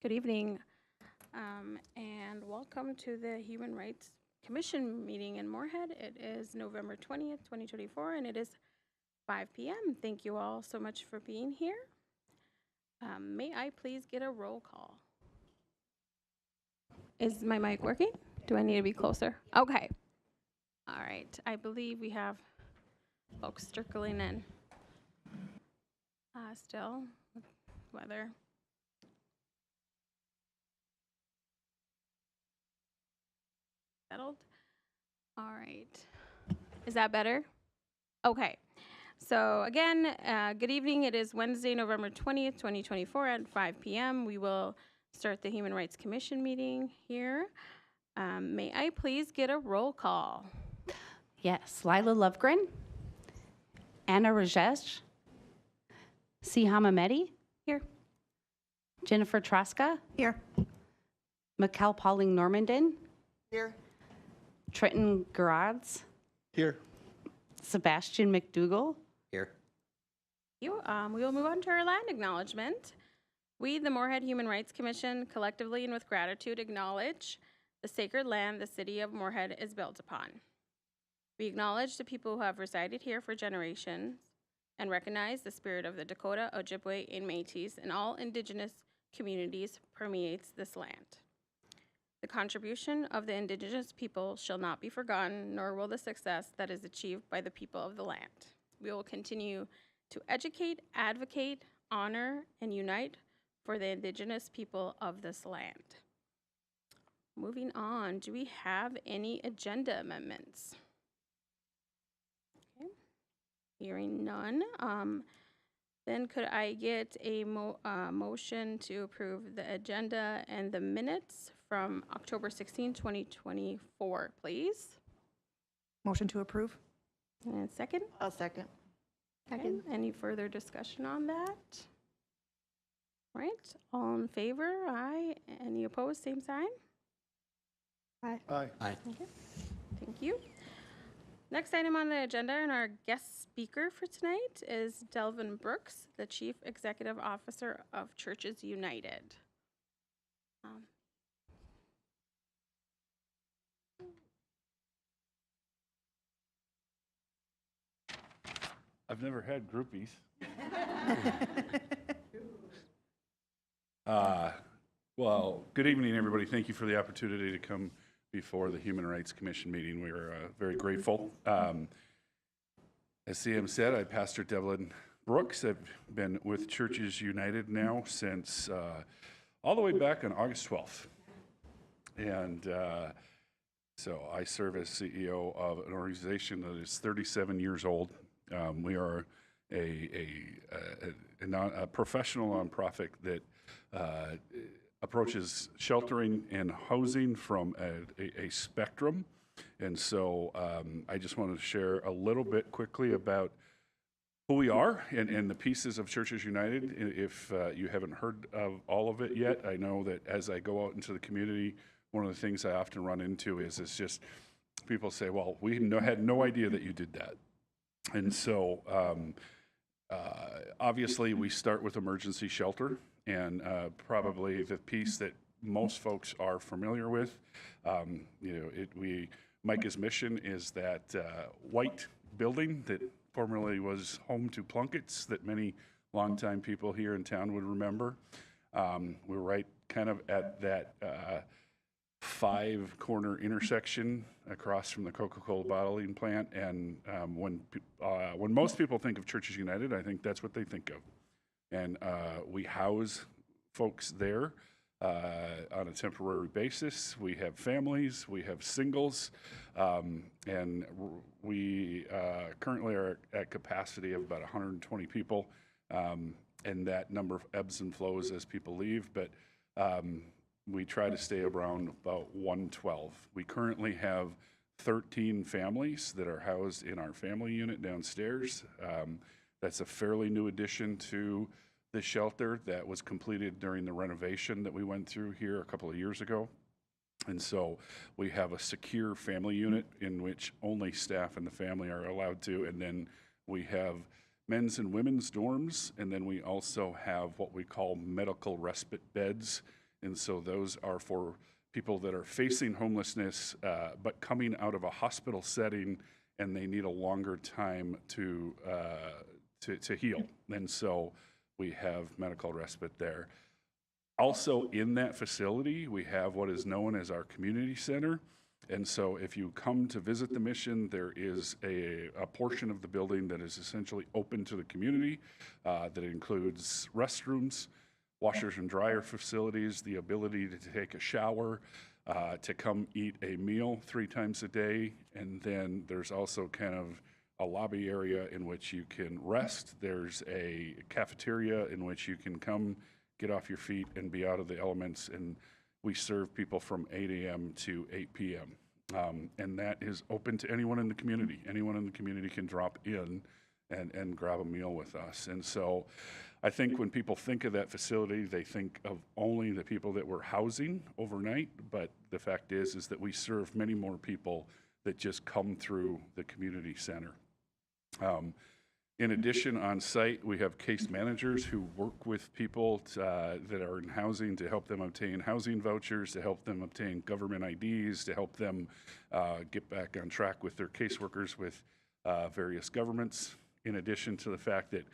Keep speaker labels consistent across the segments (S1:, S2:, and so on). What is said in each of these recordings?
S1: Good evening, and welcome to the Human Rights Commission meeting in Moorhead. It is November 20th, 2024, and it is 5 p.m. Thank you all so much for being here. May I please get a roll call? Is my mic working? Do I need to be closer? Okay. All right. I believe we have folks trickling in still with weather. Settled. All right. Is that better? Okay. So again, good evening. It is Wednesday, November 20th, 2024 at 5 p.m. We will start the Human Rights Commission meeting here. May I please get a roll call?
S2: Yes, Lila Lovegren, Anna Rajesh, Sihama Mehdi.
S1: Here.
S2: Jennifer Traska.
S3: Here.
S2: Mikkel Pauling Normandin.
S3: Here.
S2: Trenton Garads.
S4: Here.
S2: Sebastian McDougall.
S4: Here.
S1: We will move on to our land acknowledgement. We, the Moorhead Human Rights Commission, collectively and with gratitude acknowledge the sacred land the city of Moorhead is built upon. We acknowledge the people who have resided here for generations and recognize the spirit of the Dakota, Ojibwe, and Métis and all indigenous communities permeates this land. The contribution of the indigenous people shall not be forgotten, nor will the success that is achieved by the people of the land. We will continue to educate, advocate, honor, and unite for the indigenous people of this land. Moving on, do we have any agenda amendments? Okay. Hearing none, then could I get a motion to approve the agenda and the minutes from October 16, 2024, please?
S3: Motion to approve.
S1: And second?
S3: I'll second.
S1: Okay. Any further discussion on that? Right, all in favor? Aye. Any opposed? Same sign?
S3: Aye.
S4: Aye. Aye.
S1: Okay. Thank you. Next item on the agenda and our guest speaker for tonight is Delvin Brooks, the Chief Executive Officer of Churches United.
S5: I've never had groupies. Well, good evening, everybody. Thank you for the opportunity to come before the Human Rights Commission meeting. We are very grateful. As CM said, I pastor Devlin Brooks. I've been with Churches United now since all the way back on August 12th. And so I serve as CEO of an organization that is 37 years old. We are a professional nonprofit that approaches sheltering and housing from a spectrum. And so I just wanted to share a little bit quickly about who we are and the pieces of Churches United. If you haven't heard of all of it yet, I know that as I go out into the community, one of the things I often run into is it's just people say, well, we had no idea that you did that. And so obviously we start with emergency shelter, and probably the piece that most folks are familiar with. Micah's mission is that white building that formerly was home to Plunkett's that many longtime people here in town would remember. We're right kind of at that 5-corner intersection across from the Coca-Cola bottling plant, and when most people think of Churches United, I think that's what they think of. And we house folks there on a temporary basis. We have families, we have singles, and we currently are at capacity of about 120 people, and that number ebbs and flows as people leave, but we try to stay around about 112. We currently have 13 families that are housed in our family unit downstairs. That's a fairly new addition to the shelter that was completed during the renovation that we went through here a couple of years ago. And so we have a secure family unit in which only staff and the family are allowed to, and then we have men's and women's dorms, and then we also have what we call medical respite beds And so those are for people that are facing homelessness, but coming out of a hospital setting, and they need a longer time to heal. And so we have medical respite there. Also in that facility, we have what is known as our community center. And so if you come to visit the mission, there is a portion of the building that is essentially open to the community that includes restrooms, washers and dryer facilities, the ability to take a shower, to come eat a meal 3 times a day. And then there's also kind of a lobby area in which you can rest. There's a cafeteria in which you can come, get off your feet, and be out of the elements. And we serve people from 8 a.m. to 8 p.m. And that is open to anyone in the community. Anyone in the community can drop in and grab a meal with us. And so I think when people think of that facility, they think of only the people that we're housing overnight. But the fact is that we serve many more people that just come through the community center. In addition, on site, we have case managers who work with people that are in housing to help them obtain housing vouchers, to help them obtain government IDs, to help them get back on track with their caseworkers with various governments, in addition to the fact that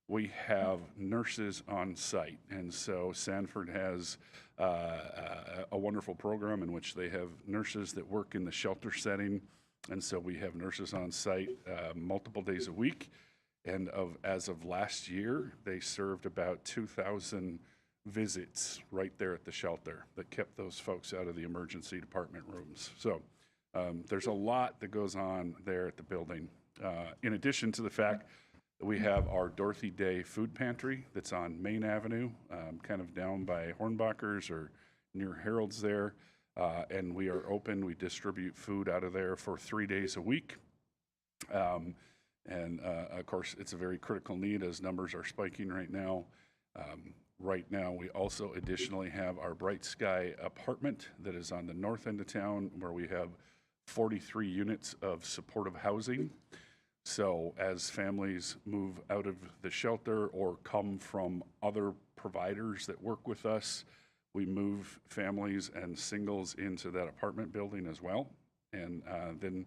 S5: we have nurses on site. And so Sanford has a wonderful program in which they have nurses that work in the shelter setting. And so we have nurses on site multiple days a week. And as of last year, they served about 2,000 visits right there at the shelter that kept those folks out of the emergency department rooms. So there's a lot that goes on there at the building. In addition to the fact that we have our Dorothy Day food pantry that's on Main Avenue, kind of down by Hornbachers or near Harold's there. And we are open. We distribute food out of there for 3 days a week. And of course, it's a very critical need as numbers are spiking right now. Right now, we also additionally have our Bright Sky apartment that is on the north end of town, where we have 43 units of supportive housing. So as families move out of the shelter or come from other providers that work with us, we move families and singles into that apartment building as well. And then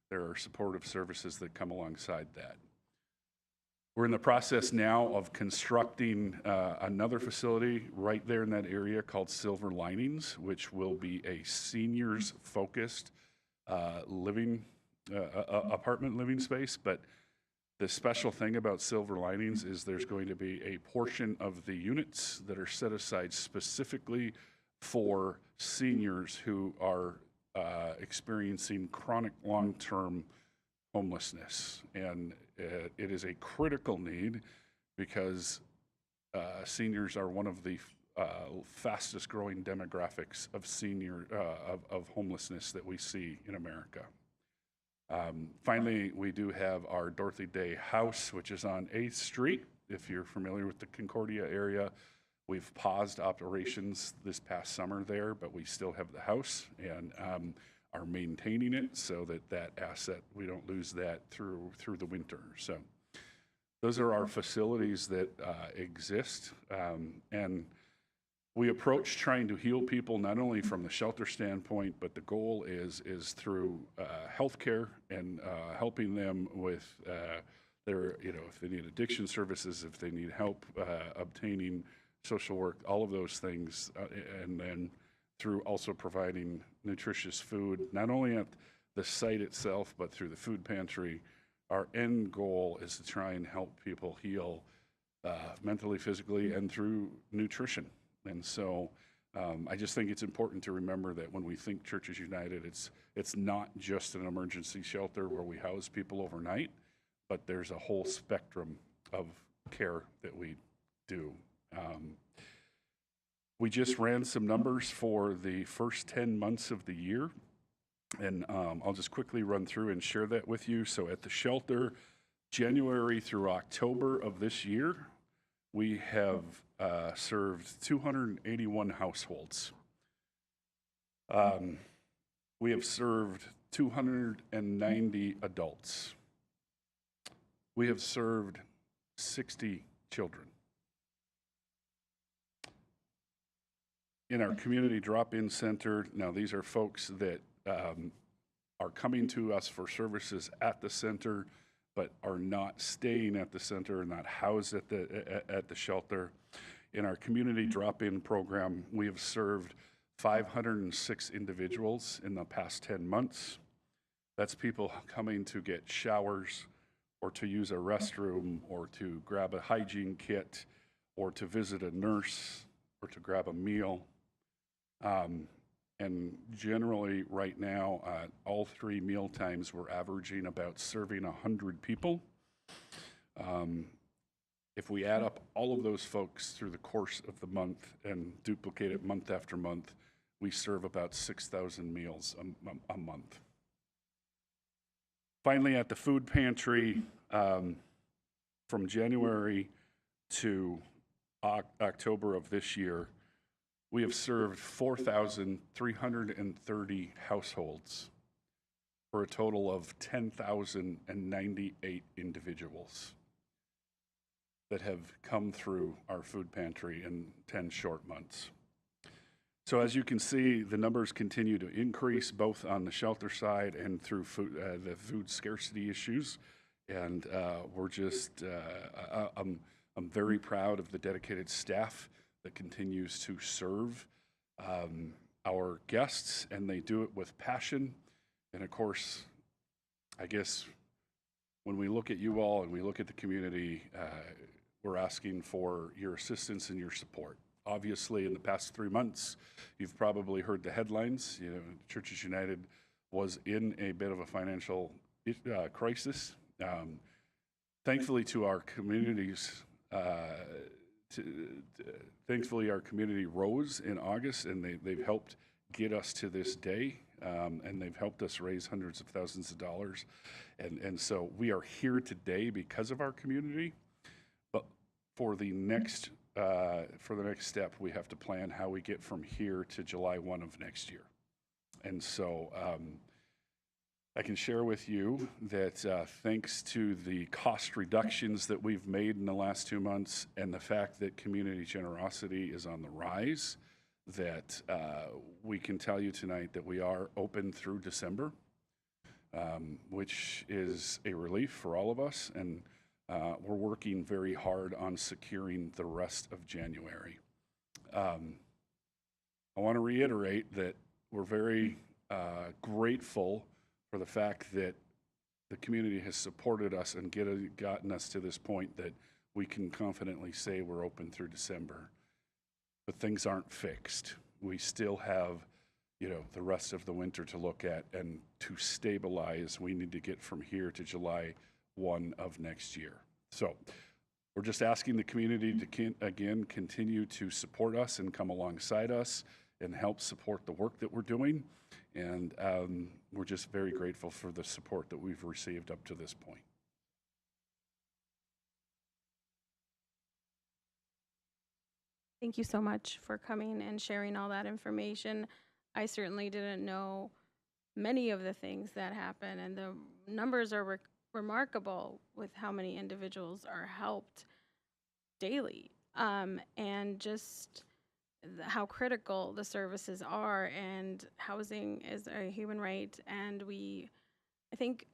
S5: there are supportive services that come alongside that. We're in the process now of constructing another facility right there in that area called Silver Linings, which will be a seniors-focused apartment living space. But the special thing about Silver Linings is there's going to be a portion of the units that are set aside specifically for seniors who are experiencing chronic long-term homelessness. And it is a critical need because seniors are one of the fastest growing demographics of homelessness that we see in America. Finally, we do have our Dorothy Day House, which is on 8th Street. If you're familiar with the Concordia area, we've paused operations this past summer there, but we still have the house and are maintaining it so that asset, we don't lose that through the winter. So those are our facilities that exist. And we approach trying to heal people not only from the shelter standpoint, but the goal is through healthcare and helping them with their, if they need addiction services, if they need help obtaining social work, all of those things, and then through also providing nutritious food, not only at the site itself, but through the food pantry. Our end goal is to try and help people heal mentally, physically, and through nutrition. And so I just think it's important to remember that when we think Churches United, it's not just an emergency shelter where we house people overnight, but there's a whole spectrum of care that we do. We just ran some numbers for the first 10 months of the year, and I'll just quickly run through and share that with you. So at the shelter, January through October of this year, we have served 281 households. We have served 290 adults. We have served 60 children. in our community drop-in center, now these are folks that are coming to us for services at the center, but are not staying at the center, not housed at the shelter. In our community drop-in program, we have served 506 individuals in the past 10 months. That's people coming to get showers, or to use a restroom, or to grab a hygiene kit, or to visit a nurse, or to grab a meal. And generally, right now, all 3 meal times, we're averaging about serving 100 people. If we add up all of those folks through the course of the month and duplicate it month after month, we serve about 6,000 meals a month. Finally, at the food pantry, from January to October of this year, we have served 4,330 households for a total of 10,098 individuals that have come through our food pantry in 10 short months. So as you can see, the numbers continue to increase both on the shelter side and through the food scarcity issues. And we're just, I'm very proud of the dedicated staff that continues to serve our guests, and they do it with passion. And of course, I guess when we look at you all and we look at the community, we're asking for your assistance and your support. Obviously, in the past 3 months, you've probably heard the headlines. You know, Churches United was in a bit of a financial crisis. Thankfully, to our communities, thankfully, our community rose in August, and they've helped get us to this day, and they've helped us raise hundreds of thousands of dollars. And so we are here today because of our community. But for the next step, we have to plan how we get from here to July 1 of next year. And so I can share with you that thanks to the cost reductions that we've made in the last 2 months, and the fact that community generosity is on the rise, that we can tell you tonight that we are open through December, which is a relief for all of us. And we're working very hard on securing the rest of January. I want to reiterate that we're very grateful for the fact that the community has supported us and gotten us to this point that we can confidently say we're open through December. But things aren't fixed. We still have, the rest of the winter to look at, and to stabilize, we need to get from here to July 1 of next year. So we're just asking the community to, again, continue to support us and come alongside us and help support the work that we're doing. And we're just very grateful for the support that we've received up to this point.
S1: Thank you so much for coming and sharing all that information. I certainly didn't know many of the things that happen, and the numbers are remarkable with how many individuals are helped daily, and just how critical the services are. And housing is a human right, and I think,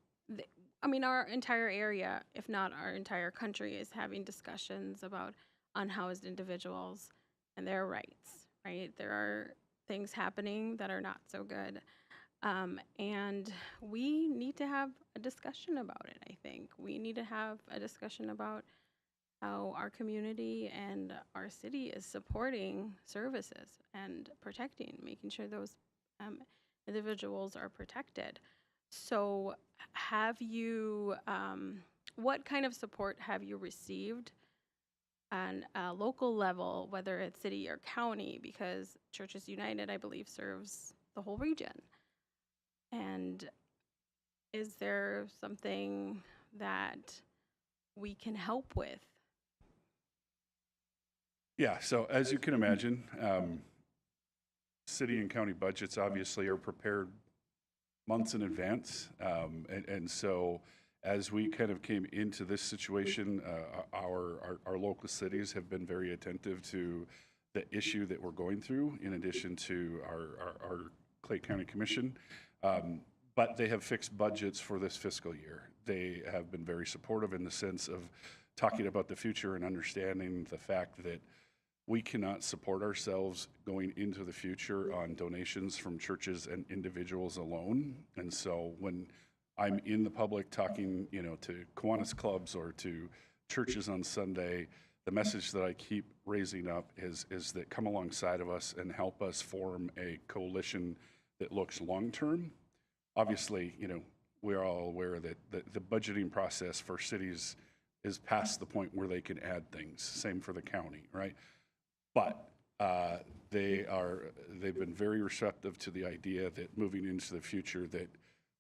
S1: our entire area, if not our entire country, is having discussions about unhoused individuals and their rights, right? There are things happening that are not so good. And we need to have a discussion about it, I think. We need to have a discussion about how our community and our city is supporting services and protecting, making sure those individuals are protected. So have you, what kind of support have you received on a local level, whether it's city or county? Because Churches United, I believe, serves the whole region. And is there something that we can help with?
S5: Yeah, so as you can imagine, city and county budgets obviously are prepared months in advance. And so as we kind of came into this situation, our local cities have been very attentive to the issue that we're going through, in addition to our Clay County Commission. But they have fixed budgets for this fiscal year. They have been very supportive in the sense of talking about the future and understanding the fact that we cannot support ourselves going into the future on donations from churches and individuals alone. And so when I'm in the public talking, to Kiwanis clubs or to churches on Sunday, the message that I keep raising up is that come alongside of us and help us form a coalition that looks long-term. Obviously, we're all aware that the budgeting process for cities is past the point where they can add things. Same for the county, right? But they've been very receptive to the idea that moving into the future that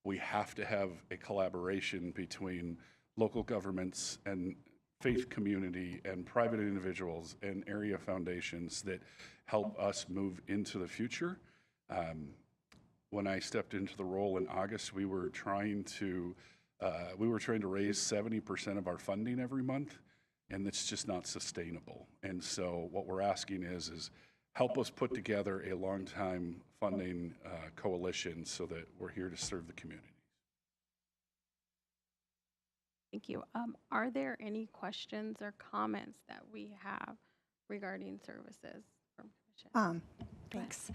S5: we have to have a collaboration between local governments and faith community and private individuals and area foundations that help us move into the future. When I stepped into the role in August, we were trying to raise 70% of our funding every month, and it's just not sustainable. And so what we're asking is help us put together a long-time funding coalition so that we're here to serve the community.
S1: Thank you. Are there any questions or comments that we have regarding services from commission?
S3: Thanks.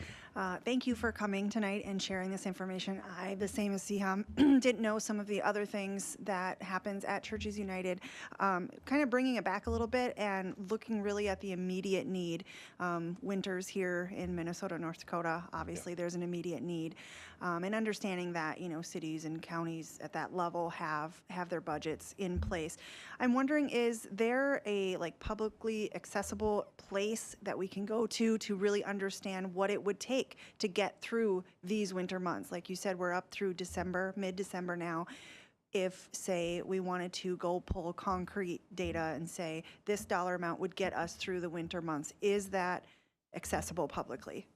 S3: Thank you for coming tonight and sharing this information. I, the same as Siham, didn't know some of the other things that happens at Churches United. Kind of bringing it back a little bit and looking really at the immediate need. Winters here in Minnesota, North Dakota, obviously there's an immediate need. And understanding that, cities and counties at that level have their budgets in place. I'm wondering, is there a publicly accessible place that we can go to really understand what it would take to get through these winter months? Like you said, we're up through December, mid-December now. If, say, we wanted to go pull concrete data and say this dollar amount would get us through the winter months, is that accessible publicly?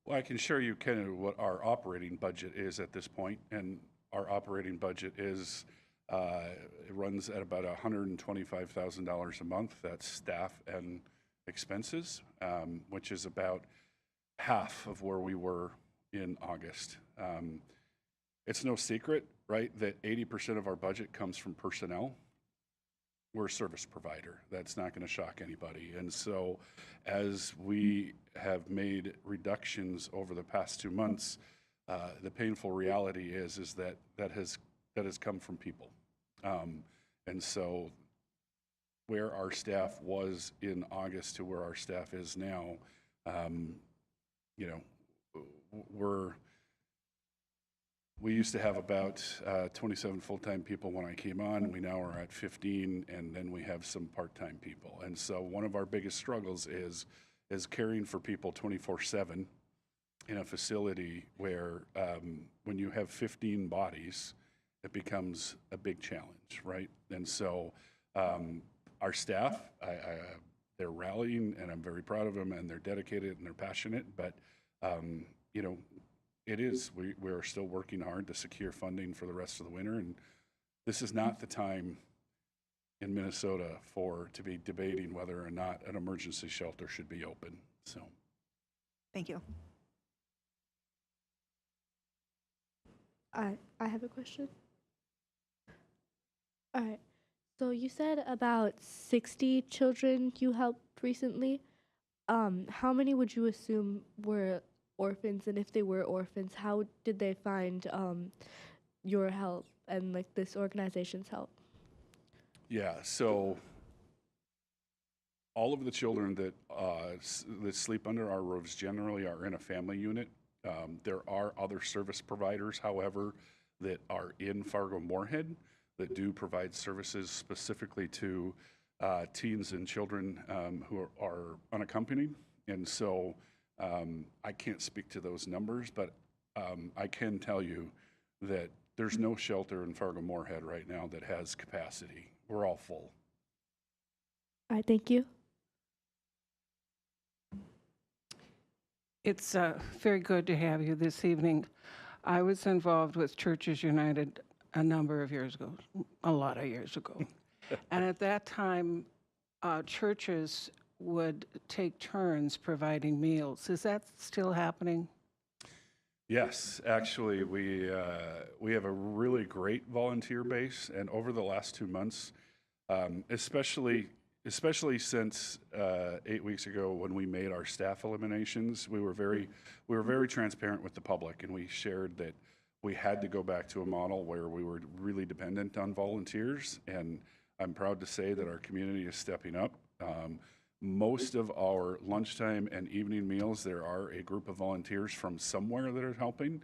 S5: Well, I can show you kind of what our operating budget is at this point, and our operating budget is, it runs at about $125,000 a month. That's staff and expenses, which is about half of where we were in August. It's no secret, right, that 80% of our budget comes from personnel. We're a service provider. That's not going to shock anybody. And so as we have made reductions over the past 2 months, the painful reality is that has come from people. And so where our staff was in August to where our staff is now, we used to have about 27 full-time people when I came on. We now are at 15, and then we have some part-time people. And so one of our biggest struggles is caring for people 24/7 in a facility where when you have 15 bodies, it becomes a big challenge, right? And so our staff, they're rallying, and I'm very proud of them, and they're dedicated and they're passionate, but we're still working hard to secure funding for the rest of the winter, and this is not the time in Minnesota to be debating whether or not an emergency shelter should be open. So,
S3: Thank you.
S4: I have a question. All right. So you said about 60 children you helped recently. How many would you assume were orphans? And if they were orphans, how did they find your help and this organization's help?
S5: yeah, so all of the children that sleep under our roofs generally are in a family unit. There are other service providers, however, that are in Fargo-Moorhead that do provide services specifically to teens and children who are unaccompanied. And so I can't speak to those numbers, but I can tell you that there's no shelter in Fargo-Moorhead right now that has capacity. We're all full.
S4: All right, thank you.
S6: It's very good to have you this evening. I was involved with Churches United a number of years ago, a lot of years ago. And at that time, churches would take turns providing meals. Is that still happening?
S5: Yes, actually, we have a really great volunteer base, and over the last 2 months, especially since 8 weeks ago when we made our staff eliminations, we were very transparent with the public, and we shared that we had to go back to a model where we were really dependent on volunteers, and I'm proud to say that our community is stepping up. Most of our lunchtime and evening meals, there are a group of volunteers from somewhere that are helping,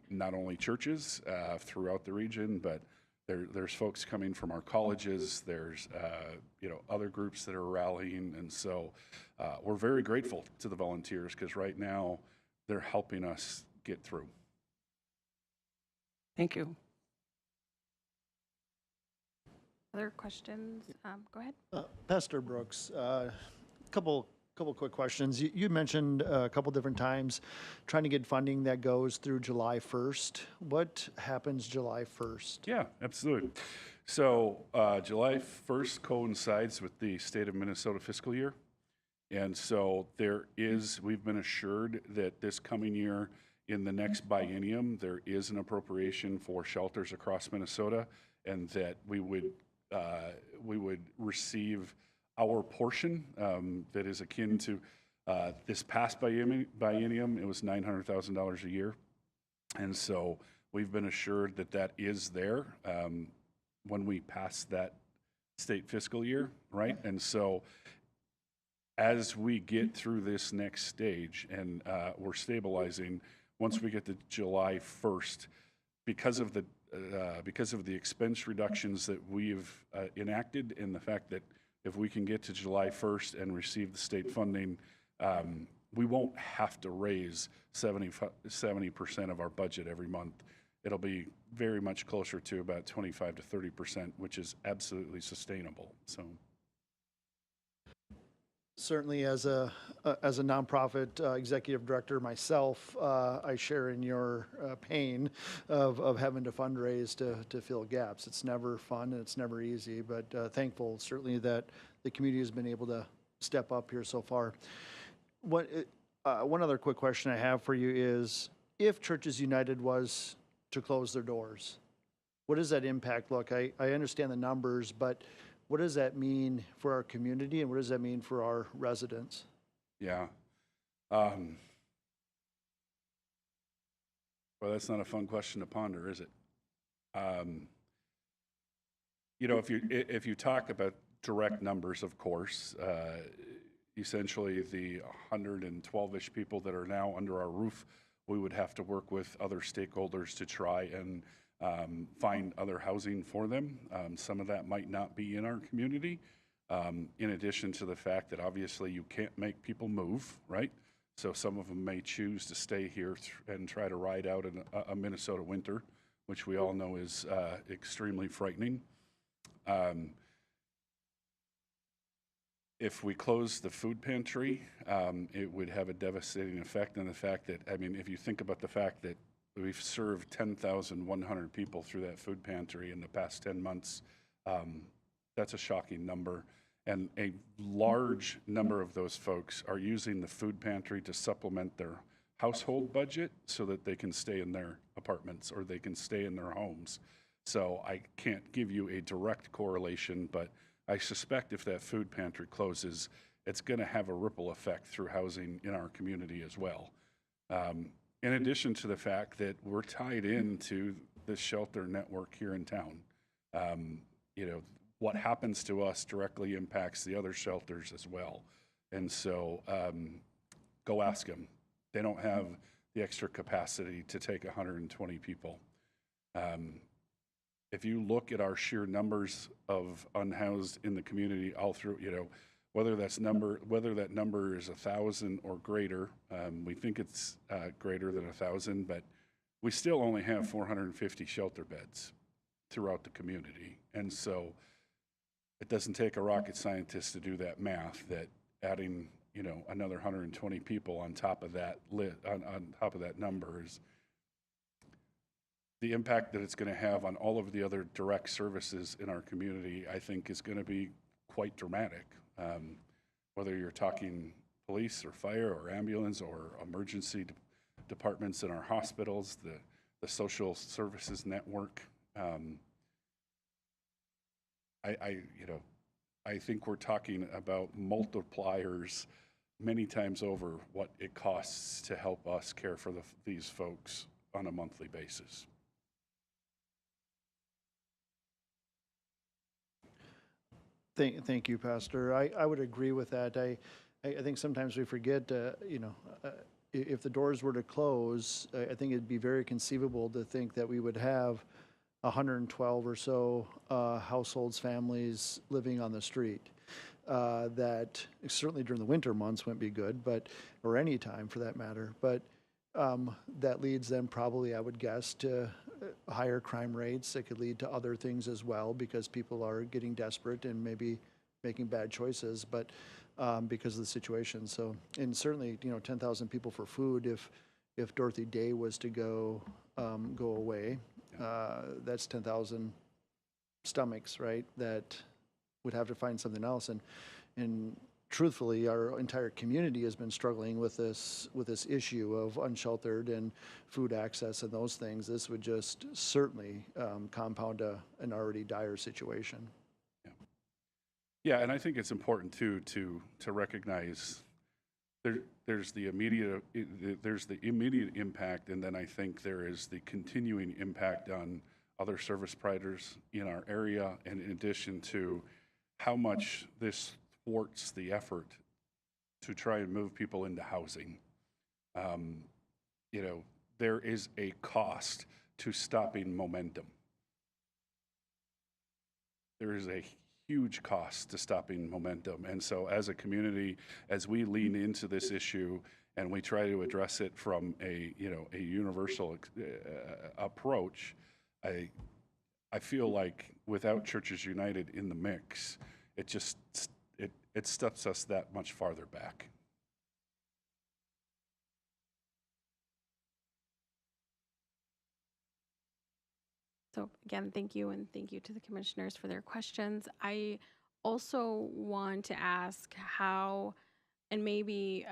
S5: not only churches throughout the region, but there's folks coming from our colleges, there's other groups that are rallying, and so we're very grateful to the volunteers because right now they're helping us get through.
S6: Thank you.
S1: Other questions? Go ahead.
S7: Pastor Brooks, couple quick questions. You mentioned a couple different times trying to get funding that goes through July 1st. What happens July 1st?
S5: Yeah, absolutely. So July 1st coincides with the state of Minnesota fiscal year. And so we've been assured that this coming year, in the next biennium, there is an appropriation for shelters across Minnesota, and that we would receive our portion that is akin to this past biennium. It was $900,000 a year. And so we've been assured that that is there when we pass that state fiscal year, right? And so as we get through this next stage and we're stabilizing, once we get to July 1st, because of the expense reductions that we've enacted, and the fact that if we can get to July 1st and receive the state funding, we won't have to raise 70% of our budget every month. It'll be very much closer to about 25 to 30%, which is absolutely sustainable. So.
S7: Certainly, as a nonprofit executive director myself, I share in your pain of having to fundraise to fill gaps. It's never fun and it's never easy, but thankful certainly that the community has been able to step up here so far. One other quick question I have for you is, if Churches United was to close their doors, what does that impact look? I understand the numbers, but what does that mean for our community, and what does that mean for our residents?
S5: Yeah. Well, that's not a fun question to ponder, is it? If you talk about direct numbers, of course, essentially the 112-ish people that are now under our roof, we would have to work with other stakeholders to try and find other housing for them. Some of that might not be in our community, in addition to the fact that obviously you can't make people move, right? So some of them may choose to stay here and try to ride out a Minnesota winter, which we all know is extremely frightening. If we close the food pantry, it would have a devastating effect on the fact that, if you think about the fact that we've served 10,100 people through that food pantry in the past 10 months. That's a shocking number. And a large number of those folks are using the food pantry to supplement their household budget so that they can stay in their apartments or they can stay in their homes. So I can't give you a direct correlation, but I suspect if that food pantry closes, it's going to have a ripple effect through housing in our community as well. In addition to the fact that we're tied into the shelter network here in town. What happens to us directly impacts the other shelters as well. And so go ask them. They don't have the extra capacity to take 120 people. If you look at our sheer numbers of unhoused in the community all through, whether that number is 1,000 or greater, we think it's greater than 1,000, but we still only have 450 shelter beds throughout the community. And so it doesn't take a rocket scientist to do that math, that adding, another 120 people on top of that on top of that number is the impact that it's going to have on all of the other direct services in our community, I think is going to be quite dramatic. whether you're talking police or fire or ambulance or emergency departments in our hospitals, the social services network. I think we're talking about multipliers many times over what it costs to help us care for these folks on a monthly basis.
S7: Thank you, Pastor. I would agree with that. I think sometimes we forget, if the doors were to close, I think it'd be very conceivable to think that we would have 112 or so households, families living on the street. That certainly during the winter months wouldn't be good, or any time for that matter. But that leads then probably, I would guess, to higher crime rates. That could lead to other things as well because people are getting desperate and maybe making bad choices, but because of the situation. So, and certainly, 10,000 people for food. If Dorothy Day was to go away, that's 10,000 stomachs, right? That would have to find something else. And truthfully, our entire community has been struggling with this issue of unsheltered and food access and those things. This would just certainly compound an already dire situation.
S5: Yeah, and I think it's important too to recognize there's the immediate impact, and then I think there is the continuing impact on other service providers in our area, and in addition to how much this thwarts the effort to try and move people into housing. There is a cost to stopping momentum. There is a huge cost to stopping momentum. And so as a community, as we lean into this issue and we try to address it from a universal approach, I feel like without Churches United in the mix, it steps us that much farther back.
S1: So again, thank you, and thank you to the commissioners for their questions. I also want to ask how, and maybe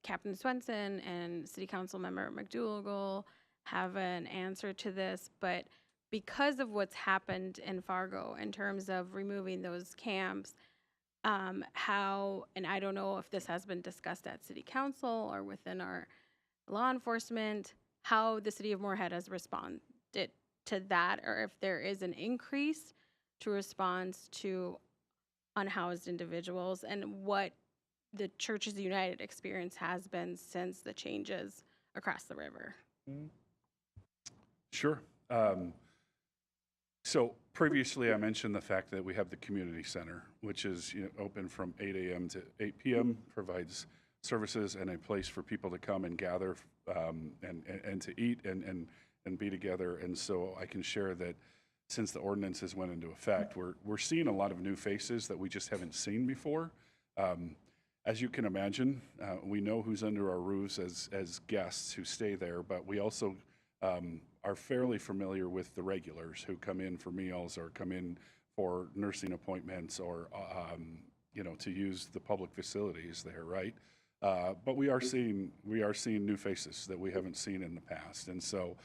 S1: Captain Swenson and City Council Member McDougall have an answer to this, but because of what's happened in Fargo in terms of removing those camps, how, and I don't know if this has been discussed at City Council or within our law enforcement, how the City of Moorhead has responded to that, or if there is an increase to response to unhoused individuals, and what the Churches United experience has been since the changes across the river.
S5: Sure. So previously I mentioned the fact that we have the community center, which is open from 8 a.m. to 8 p.m., provides services and a place for people to come and gather and to eat and be together. And so I can share that since the ordinances went into effect, we're seeing a lot of new faces that we just haven't seen before. As you can imagine, we know who's under our roofs as guests who stay there, but we also are fairly familiar with the regulars who come in for meals or come in for nursing appointments or to use the public facilities there, right? But we are seeing new faces that we haven't seen in the past, and so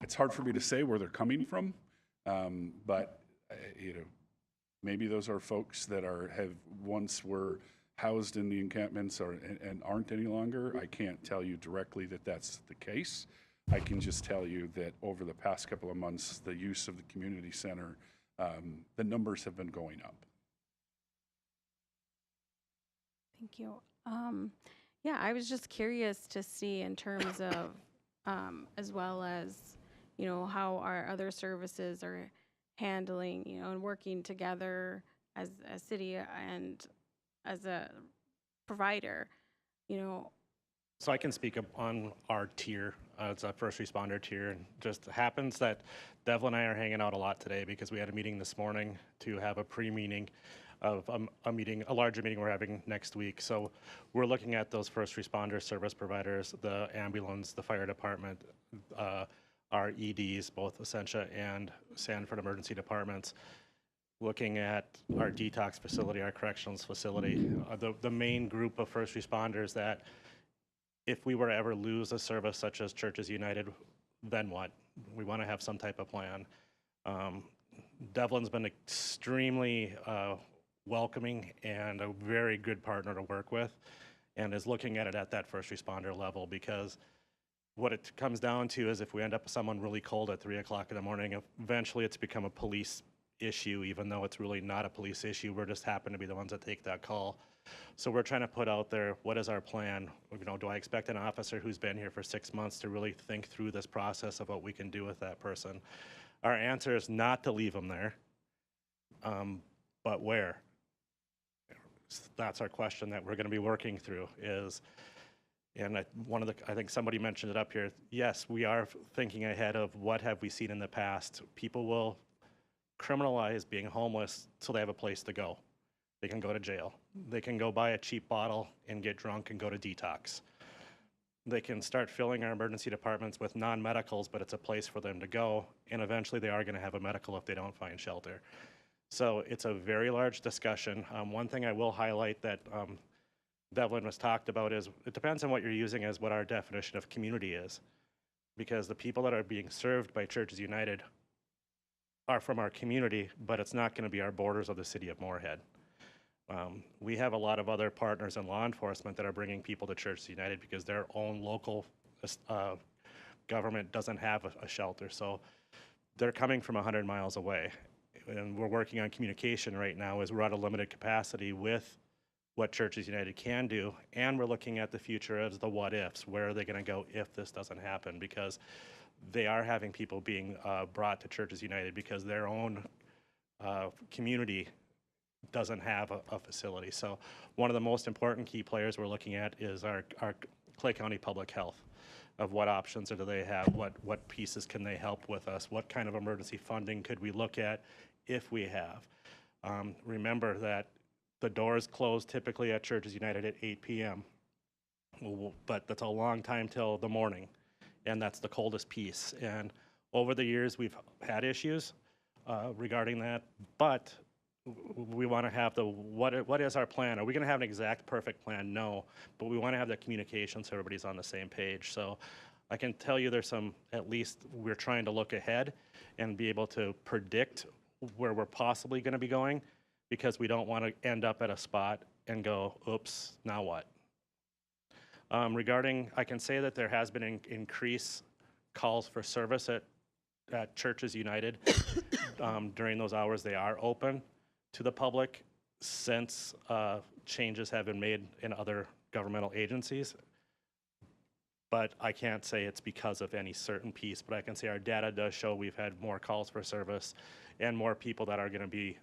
S5: it's hard for me to say where they're coming from, but maybe those are folks that have once were housed in the encampments and aren't any longer. I can't tell you directly that that's the case. I can just tell you that over the past couple of months, the use of the community center, the numbers have been going up.
S1: Thank you. I was just curious to see in terms of, as well as, how our other services are handling, and working together as a city and as a provider,
S8: So I can speak up on our tier. It's a first responder tier. And just happens that Devil and I are hanging out a lot today because we had a meeting this morning to have a pre-meeting of a larger meeting we're having next week. So we're looking at those first responder service providers, the ambulance, the fire department, our EDs, both Essentia and Sanford emergency departments, looking at our detox facility, our corrections facility, the main group of first responders that if we were to ever lose a service such as Churches United, then what? We want to have some type of plan. Devlin's been extremely welcoming and a very good partner to work with, and is looking at it at that first responder level, because what it comes down to is if we end up with someone really cold at 3 o'clock in the morning, eventually it's become a police issue, even though it's really not a police issue. We're just happen to be the ones that take that call. So we're trying to put out there, what is our plan? You know, do I expect an officer who's been here for 6 months to really think through this process of what we can do with that person? Our answer is not to leave them there, but where? That's our question that we're going to be working through is, and I think somebody mentioned it up here. Yes, we are thinking ahead of what have we seen in the past. People will criminalize being homeless so they have a place to go. They can go to jail. They can go buy a cheap bottle and get drunk and go to detox. They can start filling our emergency departments with non-medicals, but it's a place for them to go, and eventually they are going to have a medical if they don't find shelter. So it's a very large discussion. One thing I will highlight that Devlin was talked about is it depends on what you're using as what our definition of community is, because the people that are being served by Churches United are from our community, but it's not going to be our borders of the city of Moorhead. We have a lot of other partners in law enforcement that are bringing people to Churches United because their own local government doesn't have a shelter. So they're coming from 100 miles away. And we're working on communication right now as we're at a limited capacity with what Churches United can do. And we're looking at the future as the what ifs. Where are they going to go if this doesn't happen? Because they are having people being brought to Churches United because their own community doesn't have a facility. So one of the most important key players we're looking at is our Clay County Public Health, of what options do they have, what pieces can they help with us, what kind of emergency funding could we look at if we have. Remember that the doors close typically at Churches United at 8 p.m., but that's a long time till the morning, and that's the coldest piece. And over the years, we've had issues regarding that, but we want to have what is our plan? Are we going to have an exact perfect plan? No, but we want to have that communication so everybody's on the same page. So I can tell you there's at least we're trying to look ahead and be able to predict where we're possibly going to be going, because we don't want to end up at a spot and go, oops, now what? I can say that there has been an increased calls for service at Churches United. During those hours, they are open to the public since changes have been made in other governmental agencies. But I can't say it's because of any certain piece, but I can say our data does show we've had more calls for service and more people that are going to be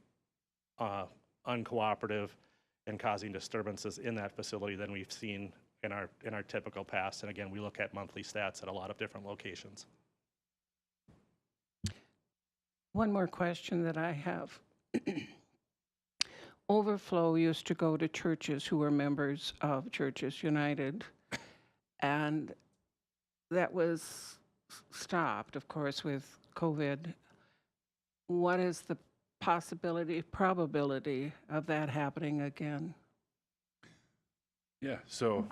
S8: uncooperative and causing disturbances in that facility than we've seen in our typical past. And again, we look at monthly stats at a lot of different locations.
S6: One more question that I have. Overflow used to go to churches who were members of Churches United, and that was stopped, of course, with COVID. What is the probability of that happening again?
S5: Yeah, so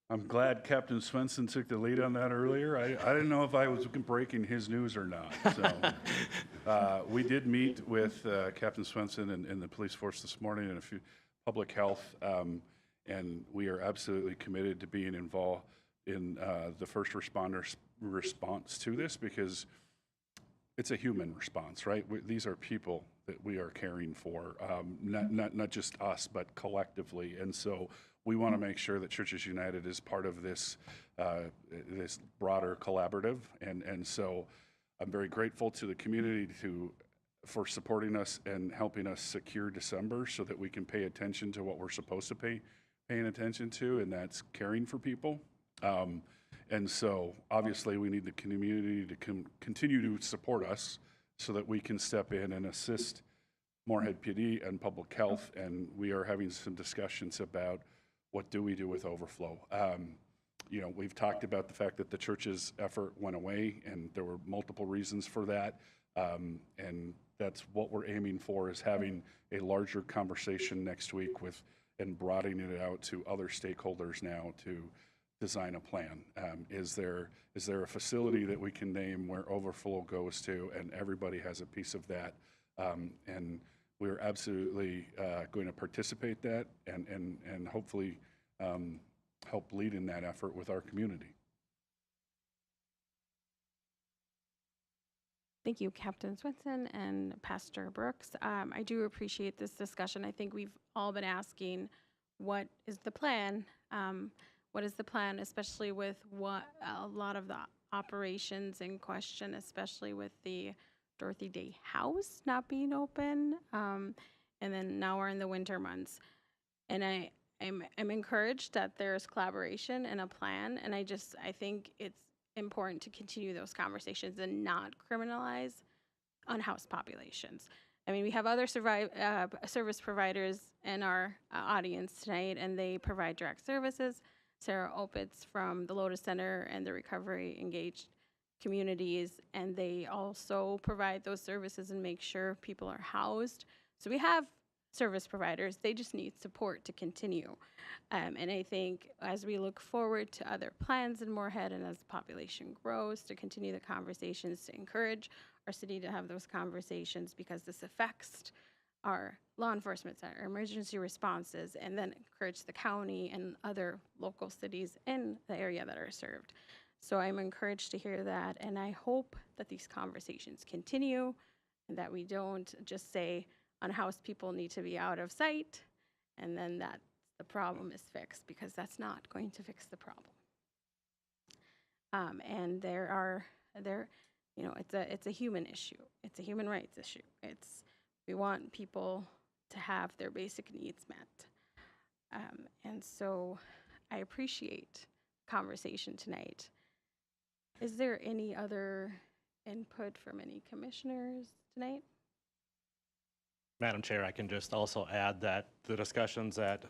S5: I'm glad Captain Svensson took the lead on that earlier. I didn't know if I was breaking his news or not. So we did meet with Captain Svensson and the police force this morning and a few public health, and we are absolutely committed to being involved in the first responders' response to this, because it's a human response, right? These are people that we are caring for, not just us, but collectively. And so we want to make sure that Churches United is part of this this broader collaborative. And so I'm very grateful to the community for supporting us and helping us secure December so that we can pay attention to what we're supposed to paying attention to, and that's caring for people. And so obviously we need the community to continue to support us so that we can step in and assist Moorhead PD and public health. And we are having some discussions about what do we do with overflow. You know, we've talked about the fact that the church's effort went away, and there were multiple reasons for that. And that's what we're aiming for, is having a larger conversation next week with, and broadening it out to other stakeholders now to design a plan. Is there a facility that we can name where overflow goes to and everybody has a piece of that? And we're absolutely going to participate that and hopefully help lead in that effort with our community.
S1: Thank you, Captain Swenson and Pastor Brooks. I do appreciate this discussion. I think we've all been asking, what is the plan? What is the plan, especially with what a lot of the operations in question, especially with the Dorothy Day House not being open, and then now we're in the winter months. And I'm encouraged that there's collaboration and a plan, and I think it's important to continue those conversations and not criminalize unhoused populations. I mean, we have other service providers in our audience tonight, and they provide direct services. Sarah Opitz from the Lotus Center and the Recovery Engaged Communities, and they also provide those services and make sure people are housed. So we have service providers, they just need support to continue. And I think as we look forward to other plans in Moorhead and as the population grows, to continue the conversations, to encourage our city to have those conversations, because this affects our law enforcement center, emergency responses, and then encourage the county and other local cities in the area that are served. So I'm encouraged to hear that, and I hope that these conversations continue and that we don't just say unhoused people need to be out of sight and then that the problem is fixed, because that's not going to fix the problem. And it's a human issue. It's a human rights issue. We want people to have their basic needs met. And so I appreciate the conversation tonight. Is there any other input from any commissioners tonight?
S8: Madam Chair, I can just also add that the discussions that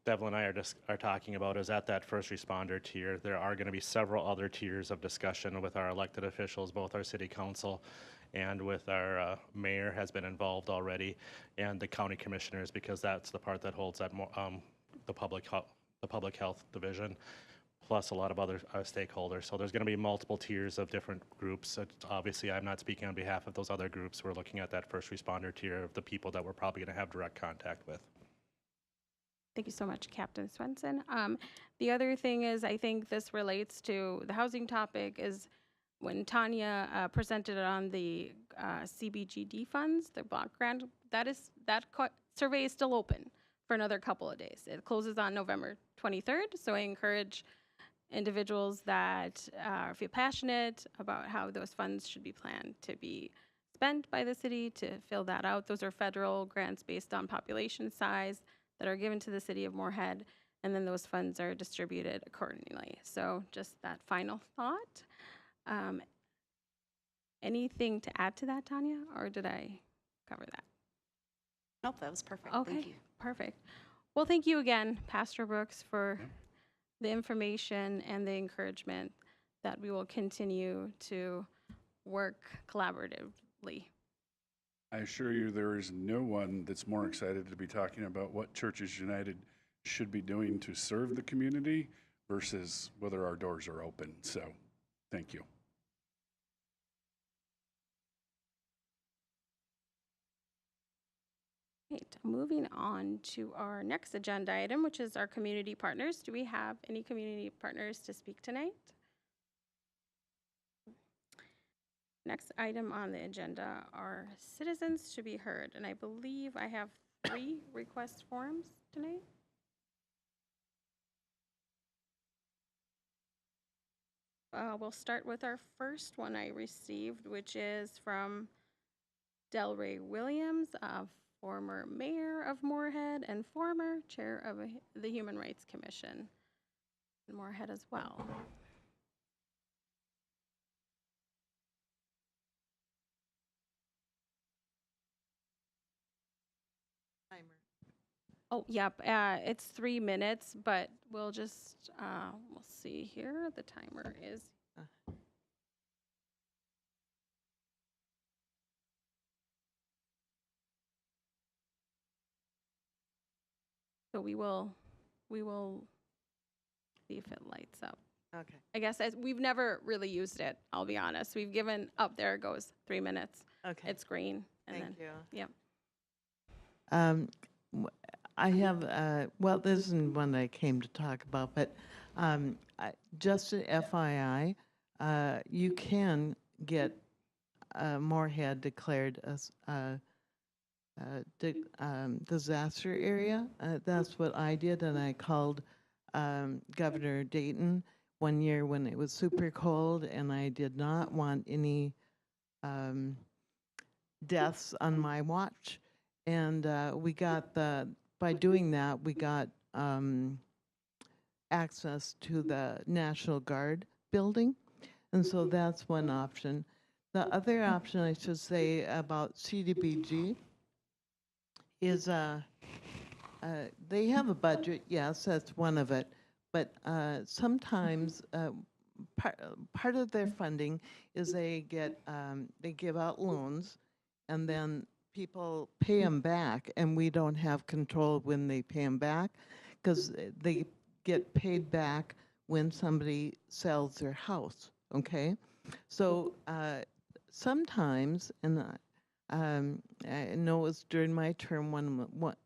S8: Devlin and I are talking about is at that first responder tier. There are going to be several other tiers of discussion with our elected officials, both our city council and with our mayor has been involved already, and the county commissioners, because that's the part that holds that the public health division, plus a lot of other stakeholders. So there's going to be multiple tiers of different groups. Obviously, I'm not speaking on behalf of those other groups. We're looking at that first responder tier of the people that we're probably going to have direct contact with.
S1: Thank you so much, Captain Swenson. The other thing is, I think this relates to the housing topic, is when Tanya presented on the CBGD funds, the block grant, that survey is still open for another couple of days. It closes on November 23rd, so I encourage individuals that feel passionate about how those funds should be planned to be spent by the city to fill that out. Those are federal grants based on population size that are given to the city of Moorhead, and then those funds are distributed accordingly. So just that final thought. Anything to add to that, Tanya, or did I cover that?
S2: Nope, that was perfect.
S1: Okay,
S2: Thank you.
S1: perfect. Well, thank you again, Pastor Brooks, for the information and the encouragement that we will continue to work collaboratively.
S5: I assure you there is no one that's more excited to be talking about what Churches United should be doing to serve the community versus whether our doors are open. So, thank you.
S1: Right, moving on to our next agenda item, which is our community partners. Do we have any community partners to speak tonight? Next item on the agenda are citizens to be heard, and I believe I have 3 request forms tonight. We'll start with our first one I received, which is from Delray Williams, former mayor of Moorhead and former chair of the Human Rights Commission in Moorhead as well. Oh, yep, it's 3 minutes, but we'll just, we'll see here, the timer is. So we will see if it lights up.
S9: Okay.
S1: I guess we've never really used it, I'll be honest. We've given, up there it goes, 3 minutes.
S9: Okay.
S1: It's green. And
S9: Thank
S1: then,
S9: you.
S1: Yep.
S9: I have, well, this isn't one I came to talk about, but just an FYI, you can get Moorhead declared as disaster area. That's what I did, and I called Governor Dayton one year when it was super cold, and I did not want any deaths on my watch. And we got by doing that, we got access to the National Guard building. And so that's one option. The other option, I should say, about CDBG is they have a budget, yes, that's one of it. But sometimes part of their funding is they give out loans, and then people pay them back, and we don't have control when they pay them back, because they get paid back when somebody sells their house, okay? So sometimes, and I know it was during my term,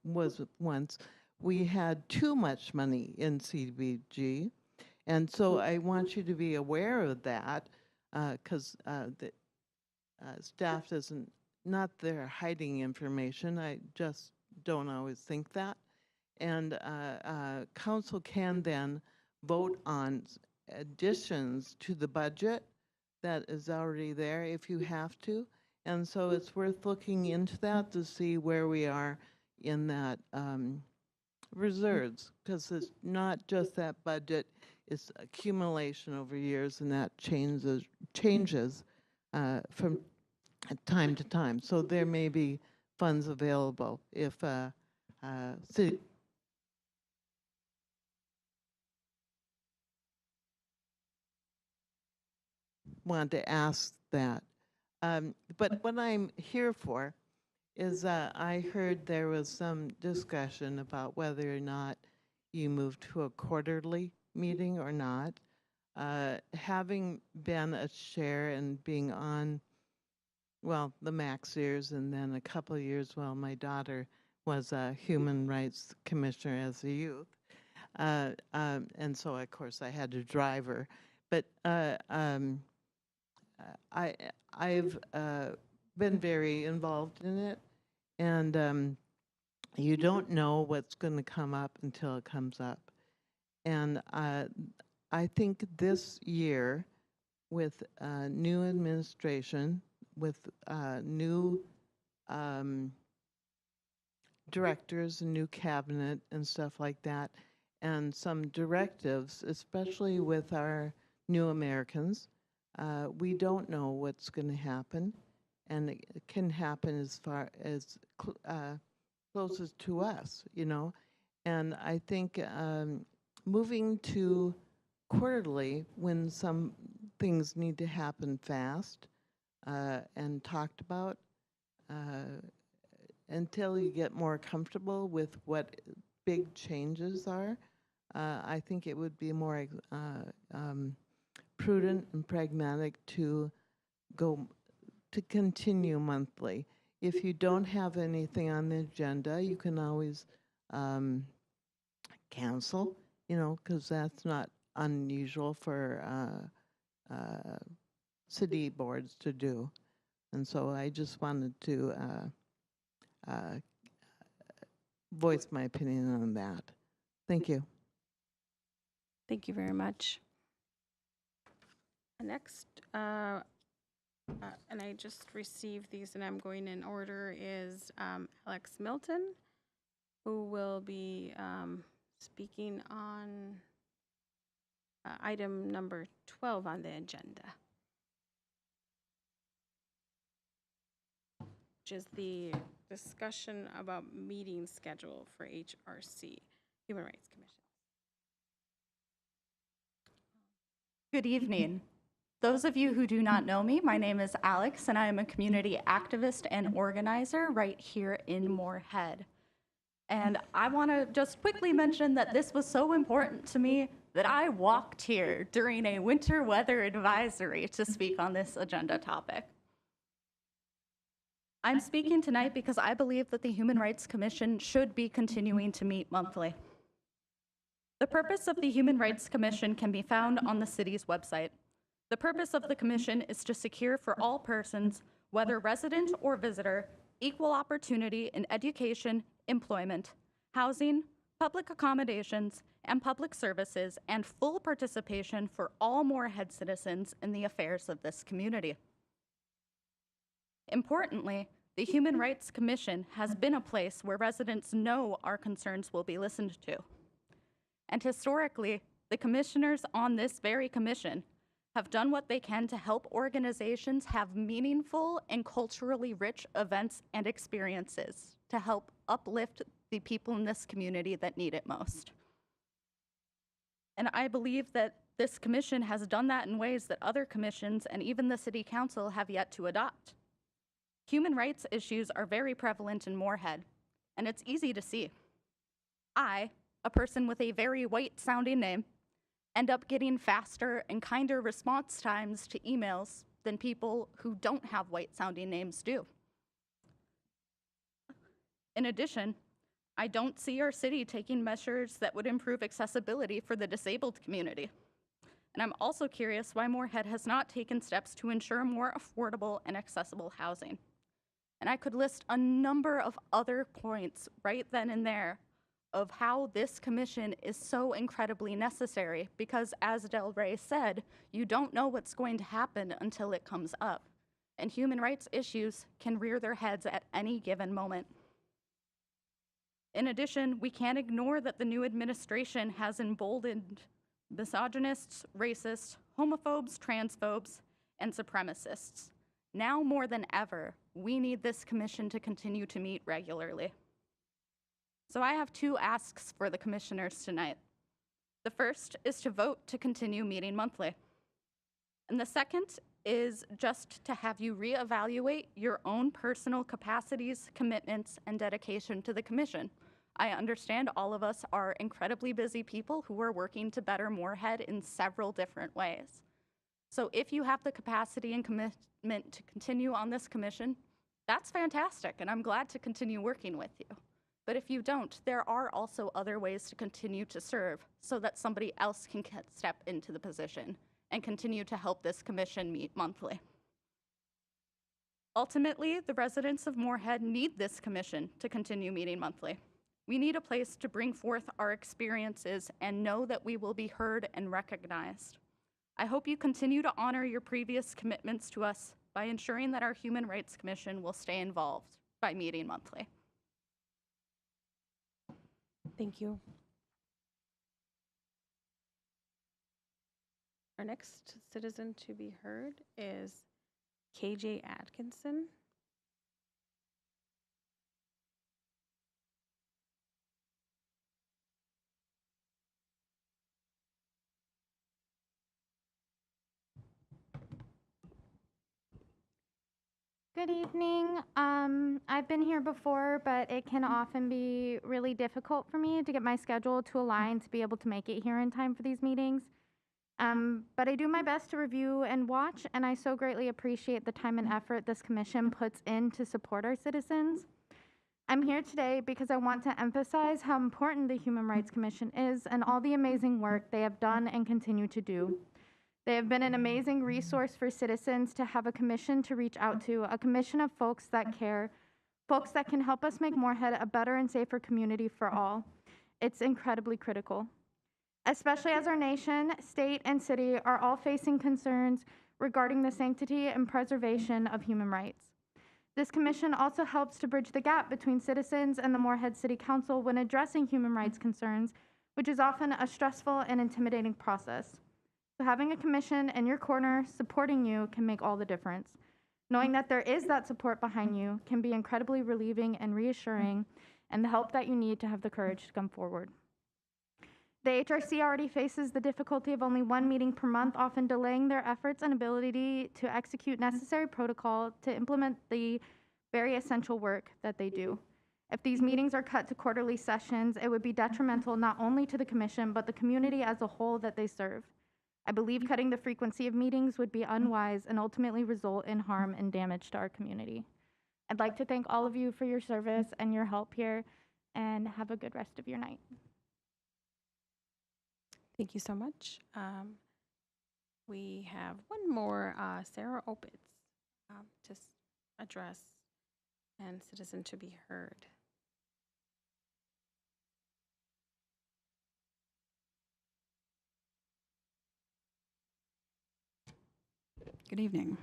S9: was once, we had too much money in CDBG, and so I want you to be aware of that, because the staff doesn't, not they're hiding information, I just don't always think that. And council can then vote on additions to the budget that is already there if you have to. And so it's worth looking into that to see where we are in that reserves, because it's not just that budget, it's accumulation over years, and that changes from time to time. So there may be funds available if city want to ask that. But what I'm here for is I heard there was some discussion about whether or not you move to a quarterly meeting or not. Having been a chair and being on, well, the max years, and then a couple of years while my daughter was a human rights commissioner as a youth. And so, of course, I had to drive her. But I've been very involved in it, and you don't know what's going to come up until it comes up. And I think this year, with new administration, with new directors, and new cabinet, and stuff like that, and some directives, especially with our new Americans, we don't know what's going to happen, and it can happen as far as closest to us, you know. And I think moving to quarterly when some things need to happen fast and talked about until you get more comfortable with what big changes are, I think it would be more prudent and pragmatic to continue monthly. If you don't have anything on the agenda, you can always cancel, you know, because that's not unusual for city boards to do. And so I just wanted to voice my opinion on that. Thank you.
S1: Thank you very much. Next, and I just received these and I'm going in order, is Alex Milton, who will be speaking on item number 12 on the agenda, which is the discussion about meeting schedule for HRC, Human Rights Commission.
S2: Good evening. Those of you who do not know me, my name is Alex, and I am a community activist and organizer right here in Moorhead. And I want to just quickly mention that this was so important to me that I walked here during a winter weather advisory to speak on this agenda topic. I'm speaking tonight because I believe that the Human Rights Commission should be continuing to meet monthly. The purpose of the Human Rights Commission can be found on the city's website. The purpose of the commission is to secure for all persons, whether resident or visitor, equal opportunity in education, employment, housing, public accommodations, and public services, and full participation for all Moorhead citizens in the affairs of this community. Importantly, the Human Rights Commission has been a place where residents know our concerns will be listened to. And historically, the commissioners on this very commission have done what they can to help organizations have meaningful and culturally rich events and experiences to help uplift the people in this community that need it most. And I believe that this commission has done that in ways that other commissions and even the city council have yet to adopt. Human rights issues are very prevalent in Moorhead, and it's easy to see. I, a person with a very white-sounding name, end up getting faster and kinder response times to emails than people who don't have white-sounding names do. In addition, I don't see our city taking measures that would improve accessibility for the disabled community. And I'm also curious why Moorhead has not taken steps to ensure more affordable and accessible housing. And I could list a number of other points right then and there of how this commission is so incredibly necessary because, as Del Rey said, you don't know what's going to happen until it comes up. And human rights issues can rear their heads at any given moment. In addition, we can't ignore that the new administration has emboldened misogynists, racists, homophobes, transphobes, and supremacists. Now more than ever, we need this commission to continue to meet regularly. So I have two asks for the commissioners tonight. The first is to vote to continue meeting monthly. And the second is just to have you reevaluate your own personal capacities, commitments, and dedication to the commission. I understand all of us are incredibly busy people who are working to better Moorhead in several different ways. So if you have the capacity and commitment to continue on this commission, that's fantastic, and I'm glad to continue working with you. But if you don't, there are also other ways to continue to serve so that somebody else can step into the position and continue to help this commission meet monthly. Ultimately, the residents of Moorhead need this commission to continue meeting monthly. We need a place to bring forth our experiences and know that we will be heard and recognized. I hope you continue to honor your previous commitments to us by ensuring that our Human Rights Commission will stay involved by meeting monthly.
S1: Thank you. Our next citizen to be heard is KJ Atkinson.
S10: Good evening. I've been here before, but it can often be really difficult for me to get my schedule to align to be able to make it here in time for these meetings. But I do my best to review and watch, and I so greatly appreciate the time and effort this commission puts in to support our citizens. I'm here today because I want to emphasize how important the Human Rights Commission is and all the amazing work they have done and continue to do. They have been an amazing resource for citizens to have a commission to reach out to, a commission of folks that care, folks that can help us make Moorhead a better and safer community for all. It's incredibly critical, especially as our nation, state, and city are all facing concerns regarding the sanctity and preservation of human rights. This commission also helps to bridge the gap between citizens and the Moorhead City Council when addressing human rights concerns, which is often a stressful and intimidating process. So having a commission in your corner supporting you can make all the difference. Knowing that there is that support behind you can be incredibly relieving and reassuring, and the help that you need to have the courage to come forward. The HRC already faces the difficulty of only one meeting per month, often delaying their efforts and ability to execute necessary protocol to implement the very essential work that they do. If these meetings are cut to quarterly sessions, it would be detrimental not only to the commission, but the community as a whole that they serve. I believe cutting the frequency of meetings would be unwise and ultimately result in harm and damage to our community. I'd like to thank all of you for your service and your help here, and have a good rest of your night.
S1: Thank you so much. We have one more, Sarah Opitz, to address and citizen to be heard.
S11: Good evening.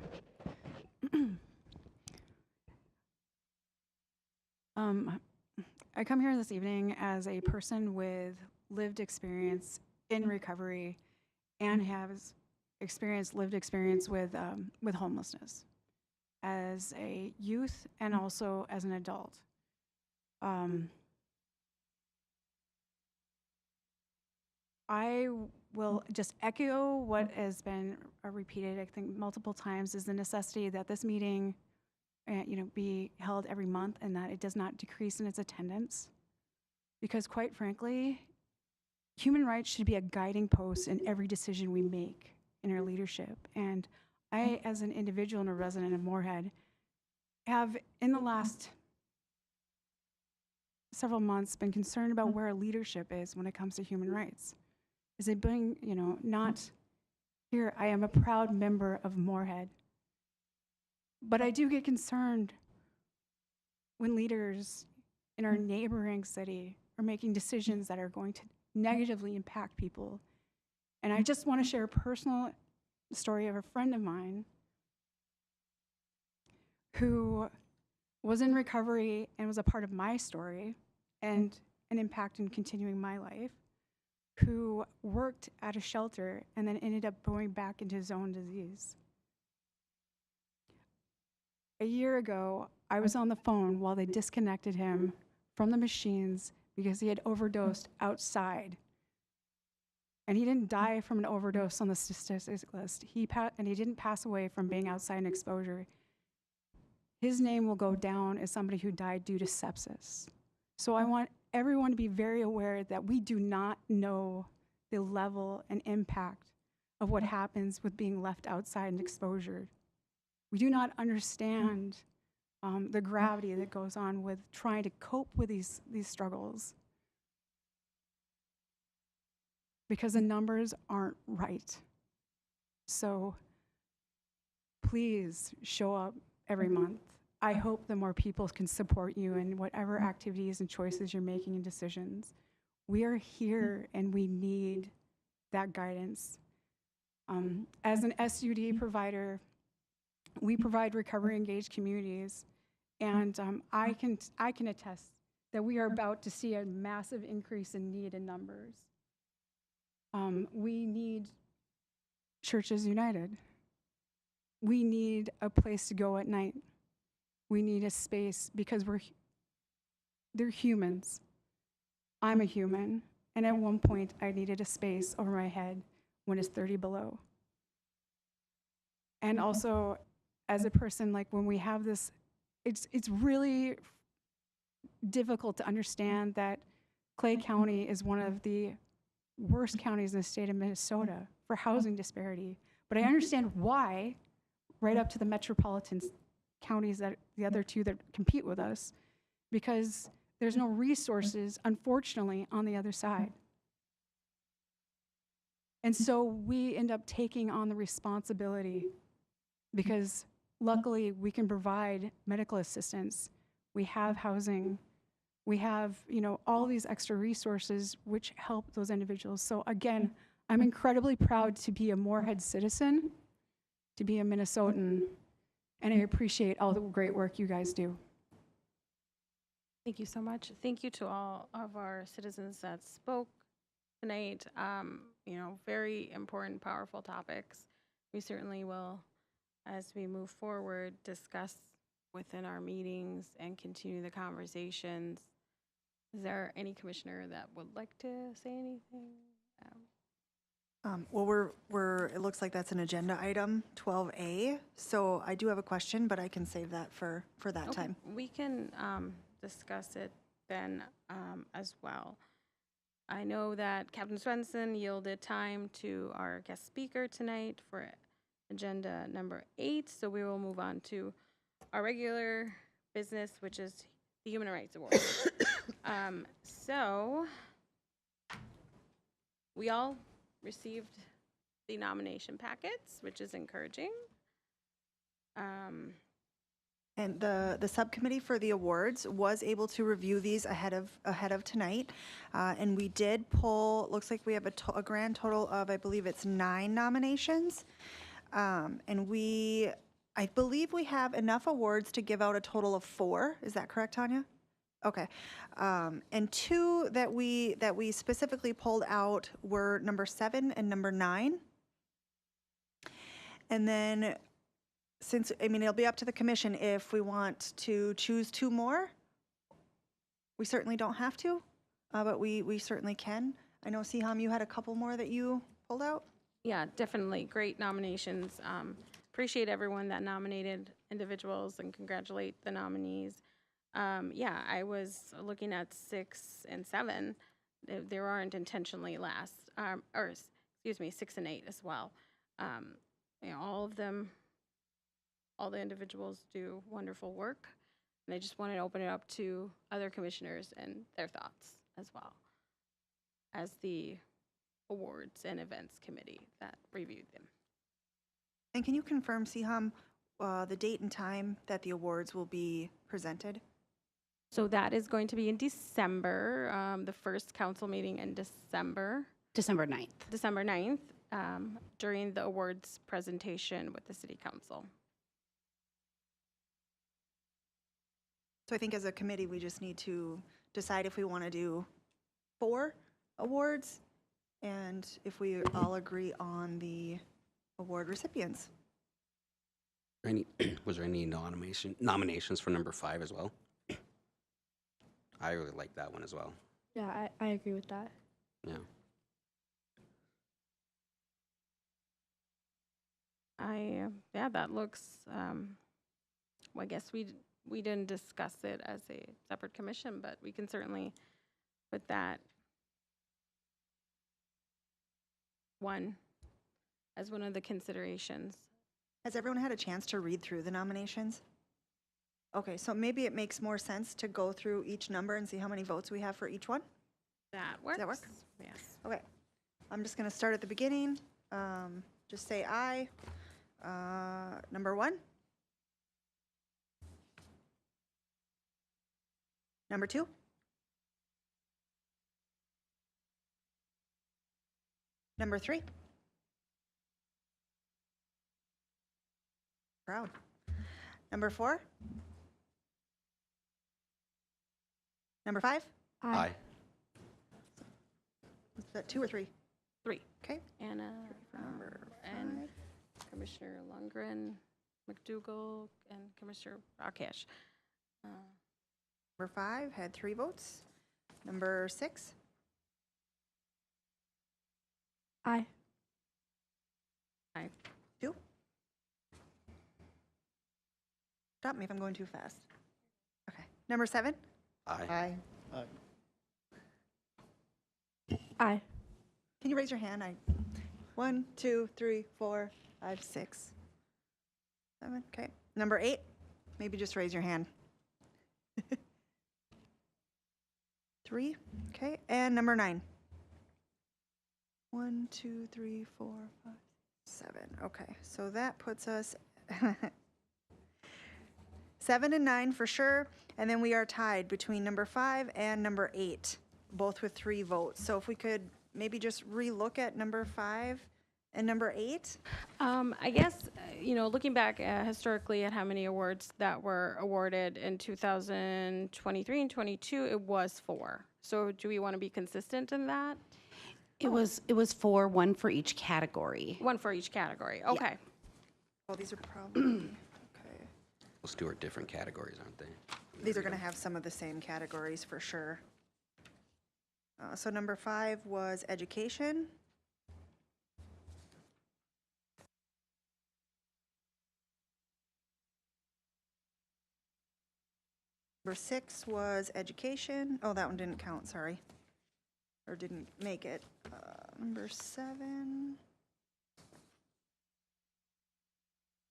S11: I come here this evening as a person with lived experience in recovery and has lived experience with homelessness as a youth and also as an adult. I will just echo what has been repeated, I think, multiple times, is the necessity that this meeting, be held every month and that it does not decrease in its attendance. Because quite frankly, human rights should be a guiding post in every decision we make in our leadership. And I, as an individual and a resident of Moorhead, have in the last several months been concerned about where our leadership is when it comes to human rights. Is it being, not here, I am a proud member of Moorhead. But I do get concerned when leaders in our neighboring city are making decisions that are going to negatively impact people. And I just want to share a personal story of a friend of mine who was in recovery and was a part of my story and an impact in continuing my life, who worked at a shelter and then ended up going back into his own disease. A year ago, I was on the phone while they disconnected him from the machines because he had overdosed outside. And he didn't die from an overdose on the statistics list. And he didn't pass away from being outside and exposure. His name will go down as somebody who died due to sepsis. So I want everyone to be very aware that we do not know the level and impact of what happens with being left outside and exposure. We do not understand the gravity that goes on with trying to cope with these struggles, because the numbers aren't right. So please show up every month. I hope the more people can support you in whatever activities and choices you're making and decisions. We are here and we need that guidance. As an SUD provider, we provide recovery engaged communities, and I can attest that we are about to see a massive increase in need in numbers. We need Churches United. We need a place to go at night. We need a space because they're humans. I'm a human, and at one point I needed a space over my head when it's 30 below. And also, as a person, like when we have this, it's really difficult to understand that Clay County is one of the worst counties in the state of Minnesota for housing disparity. But I understand why, right up to the metropolitan counties, that the other two that compete with us, because there's no resources, unfortunately, on the other side. And so we end up taking on the responsibility because luckily we can provide medical assistance. We have housing. We have, all these extra resources which help those individuals. So again, I'm incredibly proud to be a Moorhead citizen, to be a Minnesotan, and I appreciate all the great work you guys do.
S1: Thank you so much. Thank you to all of our citizens that spoke tonight. Very important, powerful topics. We certainly will, as we move forward, discuss within our meetings and continue the conversations. Is there any commissioner that would like to say anything?
S3: Well, it looks like that's an agenda item, 12A. So I do have a question, but I can save that for that time.
S1: We can discuss it then as well. I know that Captain Swenson yielded time to our guest speaker tonight for agenda number 8, so we will move on to our regular business, which is the Human Rights Award. So we all received the nomination packets, which is encouraging.
S3: And the subcommittee for the awards was able to review these ahead of tonight, and we did pull. Looks like we have a grand total of, I believe it's 9 nominations, and I believe we have enough awards to give out a total of 4. Is that correct, Tanya? Okay, and 2 that we specifically pulled out were number 7 and number 9, and then. Since, I mean, it'll be up to the commission if we want to choose 2 more. We certainly don't have to, but we certainly can. I know, Siham, you had a couple more that you pulled out?
S1: Yeah, definitely. Great nominations. Appreciate everyone that nominated individuals and congratulate the nominees. Yeah, I was looking at 6 and 7. There aren't intentionally last, or excuse me, 6 and 8 as well. All of them. All the individuals do wonderful work, and I just wanted to open it up to other commissioners and their thoughts as well as the awards and events committee that reviewed them.
S3: And can you confirm, Siham, the date and time that the awards will be presented?
S1: So that is going to be in December, the first council meeting in December.
S12: December 9th.
S1: December 9th, during the awards presentation with the city council.
S3: So I think as a committee, we just need to decide if we want to do 4 awards and if we all agree on the award recipients.
S13: Was there any nominations for number 5 as well? I really like that one as well.
S4: Yeah, I agree with that.
S13: Yeah.
S1: Yeah, that looks, well, I guess we didn't discuss it as a separate commission, but we can certainly put that one as one of the considerations.
S3: Has everyone had a chance to read through the nominations? Okay, so maybe it makes more sense to go through each number and see how many votes we have for each one?
S1: That works.
S3: Does that work?
S1: Yes.
S3: Okay, I'm just going to start at the beginning. Just say aye. Number 1. Number 2. Number 3. Proud. Number 4. Number 5.
S13: Aye.
S3: Was that 2 or 3?
S1: 3.
S3: Okay.
S1: Anna, and Commissioner Lundgren, McDougall, and Commissioner Rakesh.
S3: Number 5 had 3 votes. Number 6.
S4: Aye.
S1: Aye.
S3: 2. Stop me if I'm going too fast. Okay. Number 7.
S13: Aye.
S7: Aye.
S4: Aye.
S3: Can you raise your hand? 1, 2, 3, 4, 5, 6, 7. Okay. Number 8. Maybe just raise your hand. 3. Okay. And number 9. 1, 2, 3, 4, 5, 7. Okay. So that puts us 7 and 9 for sure. And then we are tied between number 5 and number 8, both with 3 votes. So if we could maybe just relook at number 5 and number 8.
S1: I guess, looking back historically at how many awards that were awarded in 2023 and 22, it was 4. So do we want to be consistent in that?
S12: It was 4, 1 for each category.
S1: 1 for each category. Okay.
S3: Well, these are probably, okay.
S13: Those 2 are different categories, aren't they?
S3: These are going to have some of the same categories for sure. So number 5 was education. Number 6 was education. Oh, that one didn't count, sorry. Or didn't make it. Number 7.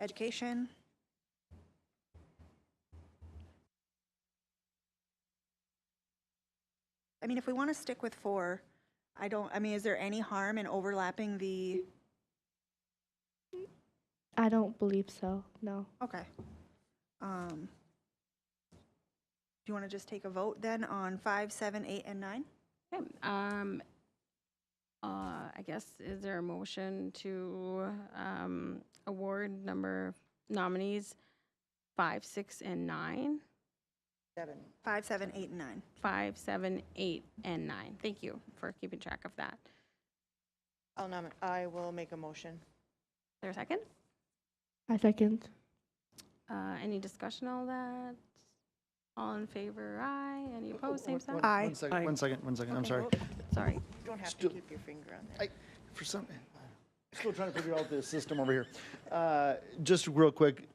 S3: Education. I mean, if we want to stick with 4, I mean, is there any harm in overlapping the,
S4: I don't believe so. No.
S3: okay. Do you want to just take a vote then on 5, 7, 8, and 9?
S1: Okay, I guess, is there a motion to award nominees 5, 6, and 9?
S3: 5, 7, 8, and 9.
S1: 5, 7, 8, and 9. Thank you for keeping track of that.
S14: I will make a motion.
S1: Is there a second?
S4: I second.
S1: Any discussion on that? All in favor, aye. Any opposed, same sign?
S3: Aye.
S7: One second,
S6: Aye.
S7: one second, I'm
S1: Okay.
S7: sorry.
S1: Sorry.
S14: You don't have
S7: Still-
S14: to keep your finger on there.
S7: For some, still trying to figure out this system over here. Just real quick,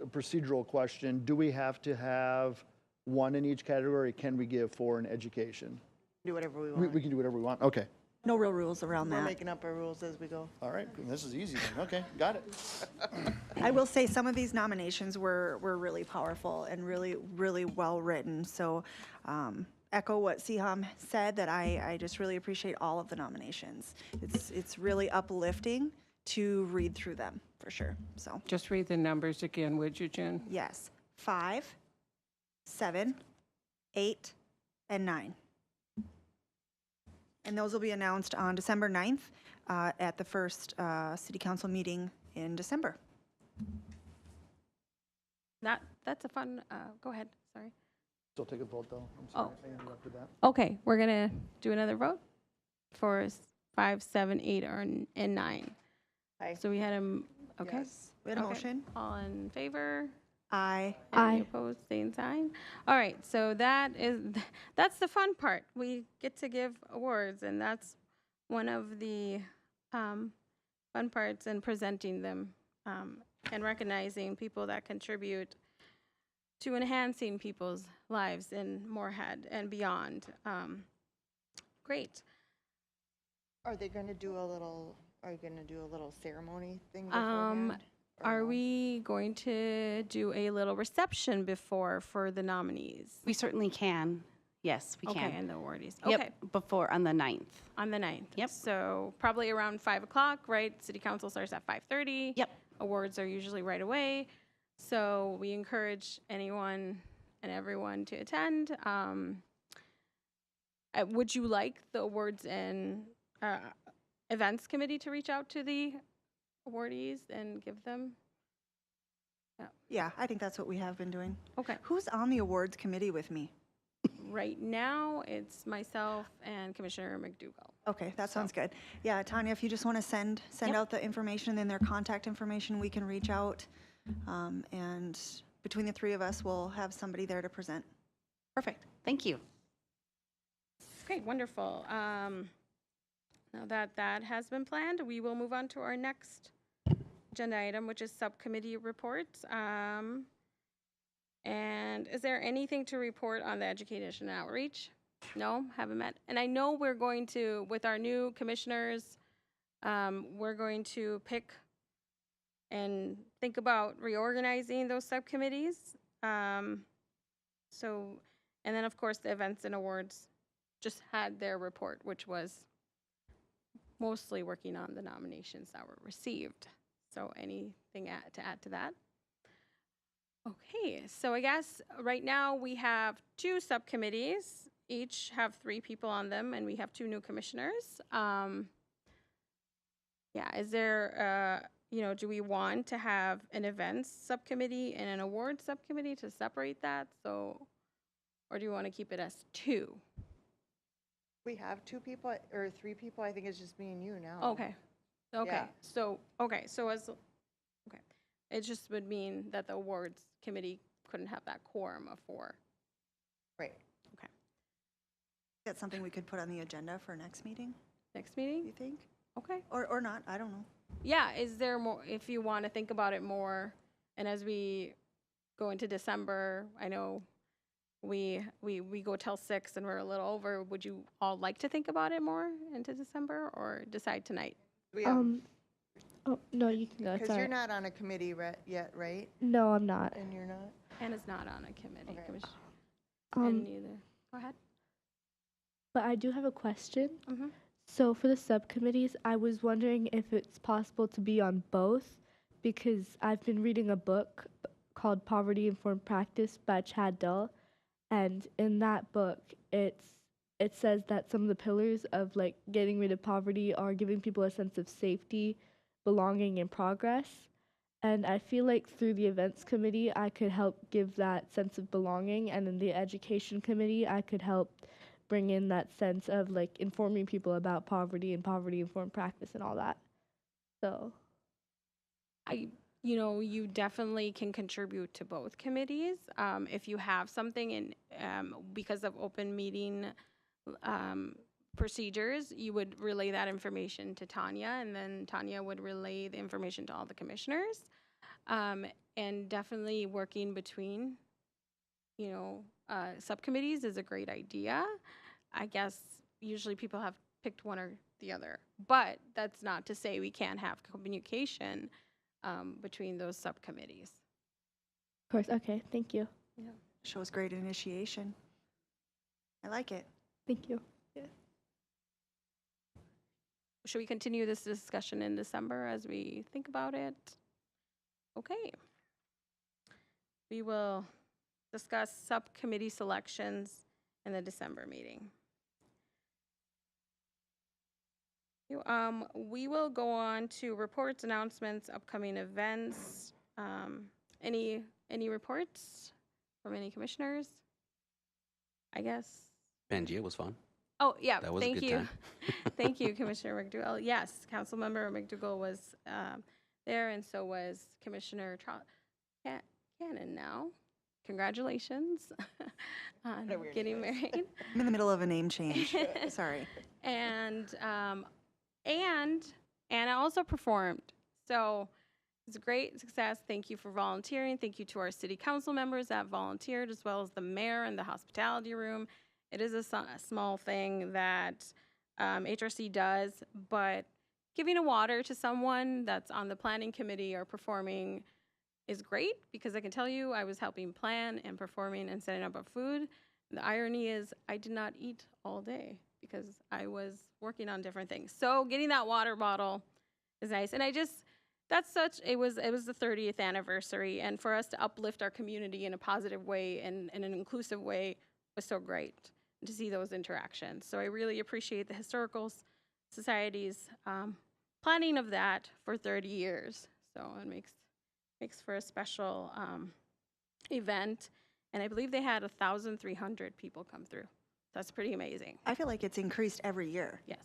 S7: a procedural question. Do we have to have 1 in each category? Or can we give 4 in education?
S14: Do whatever we
S7: We
S14: want.
S7: can do whatever we want. Okay.
S3: No real rules around
S14: We're
S3: that.
S14: making up our rules as we go.
S7: All right. This is easy then. Okay. Got it.
S3: I will say some of these nominations were really powerful and really, really well written. So echo what Siham said, that I just really appreciate all of the nominations. It's really uplifting to read through them, for sure. So
S6: Just read the numbers again, would you, Jen?
S3: yes, 5, 7, 8, and 9. And those will be announced on December 9th at the first city council meeting in December.
S1: That's a fun, go ahead, sorry.
S7: Still take a vote though. I'm sorry.
S1: Oh.
S7: I interrupted that.
S1: Okay, we're gonna do another vote for 5, 7, 8, and 9.
S14: Aye.
S1: So we had a, okay.
S14: Yes.
S3: We had a
S1: Okay.
S3: motion.
S1: All in favor?
S3: Aye.
S1: Any
S4: Aye.
S1: opposed, same sign? All right, so that's the fun part. We get to give awards, and that's one of the fun parts in presenting them and recognizing people that contribute to enhancing people's lives in Moorhead and beyond. Great.
S14: Are you going to do a little ceremony thing
S1: Um,
S14: beforehand? or
S1: Are
S14: no?
S1: we going to do a little reception before for the nominees?
S12: We certainly can. Yes, we
S1: Okay,
S12: can.
S1: and the awardees.
S12: Yep,
S1: Okay,
S12: before on the 9th.
S1: on the 9th.
S12: Yep.
S1: So probably around 5 o'clock, right? City council starts at 5:30.
S12: Yep.
S1: Awards are usually right away. So we encourage anyone and everyone to attend. Would you like the awards and events committee to reach out to the awardees and give them?
S3: Yeah, I think that's what we have been doing.
S1: Okay.
S3: Who's on the awards committee with me?
S1: Right now, it's myself and Commissioner McDougall.
S3: Okay, that sounds good. Yeah, Tanya, if you just want to send
S1: Yep.
S3: out the information, then their contact information, we can reach out. And between the 3 of us, we'll have somebody there to present.
S12: Perfect. Thank you.
S1: Great, wonderful. Now that that has been planned, we will move on to our next agenda item, which is subcommittee reports. And is there anything to report on the education and outreach? No, haven't met. And I know we're going to, with our new commissioners, we're going to pick and think about reorganizing those subcommittees. And then of course, the events and awards just had their report, which was mostly working on the nominations that were received. So anything to add to that? Okay, so I guess right now we have 2 subcommittees. Each have 3 people on them, and we have 2 new commissioners. Yeah, is there, do we want to have an events subcommittee and an awards subcommittee to separate that? So, or do you want to keep it as 2?
S14: We have 2 people or 3 people. I think it's just me and you now.
S1: Okay. Okay.
S14: Yeah.
S1: So it just would mean that the awards committee couldn't have that quorum of 4.
S14: Right.
S3: That's something we could put on the agenda for next meeting,
S1: Next meeting?
S3: you think?
S1: Okay.
S3: Or not, I don't know.
S1: Yeah, is there more, if you want to think about it more, and as we go into December, I know we go till 6 and we're a little over. Would you all like to think about it more into December or decide tonight?
S14: We have,
S4: Oh, no, you can go. It's
S14: because
S4: all
S14: you're
S4: right.
S14: not on a committee yet, right?
S4: No, I'm not.
S14: And you're not?
S1: Anna's not on a committee,
S14: Okay.
S1: Commissioner.
S4: Um,
S1: And neither. Go ahead.
S4: but I do have a question.
S1: Mm-hmm.
S4: So for the subcommittees, I was wondering if it's possible to be on both, because I've been reading a book called Poverty Informed Practice by Chad Dull, and in that book, it says that some of the pillars of like getting rid of poverty are giving people a sense of safety, belonging, and progress. And I feel like through the events committee, I could help give that sense of belonging, and in the education committee, I could help bring in that sense of like informing people about poverty and poverty informed practice and all that. So,
S1: You definitely can contribute to both committees. If you have something in, because of open meeting procedures, you would relay that information to Tanya, and then Tanya would relay the information to all the commissioners. And definitely working between, subcommittees is a great idea. I guess usually people have picked one or the other, but that's not to say we can't have communication between those subcommittees.
S4: of course, okay, thank you.
S3: Shows great initiation. I like it.
S4: Thank you.
S1: Should we continue this discussion in December as we think about it? Okay. We will discuss subcommittee selections in the December meeting. We will go on to reports, announcements, upcoming events. Any reports from any commissioners? I guess.
S13: Pangea was fun.
S1: Oh, yeah,
S13: That was a
S1: thank
S13: good
S1: you.
S13: time.
S1: Thank you, Commissioner McDougall. Yes, Councilmember McDougall was there, and so was Commissioner Cannon now. Congratulations on getting married.
S3: I'm in the middle of a name change. Sorry.
S1: And Anna also performed. So it's a great success. Thank you for volunteering. Thank you to our city council members that volunteered, as well as the mayor and the hospitality room. It is a small thing that HRC does, but giving a water to someone that's on the planning committee or performing is great, because I can tell you I was helping plan and performing and setting up our food. The irony is I did not eat all day because I was working on different things. So getting that water bottle is nice. And it was the 30th anniversary, and for us to uplift our community in a positive way and in an inclusive way was so great to see those interactions. So I really appreciate the Historical Society's planning of that for 30 years. So it makes for a special event. And I believe they had 1,300 people come through. That's pretty amazing.
S3: I feel like it's increased every year.
S1: Yes.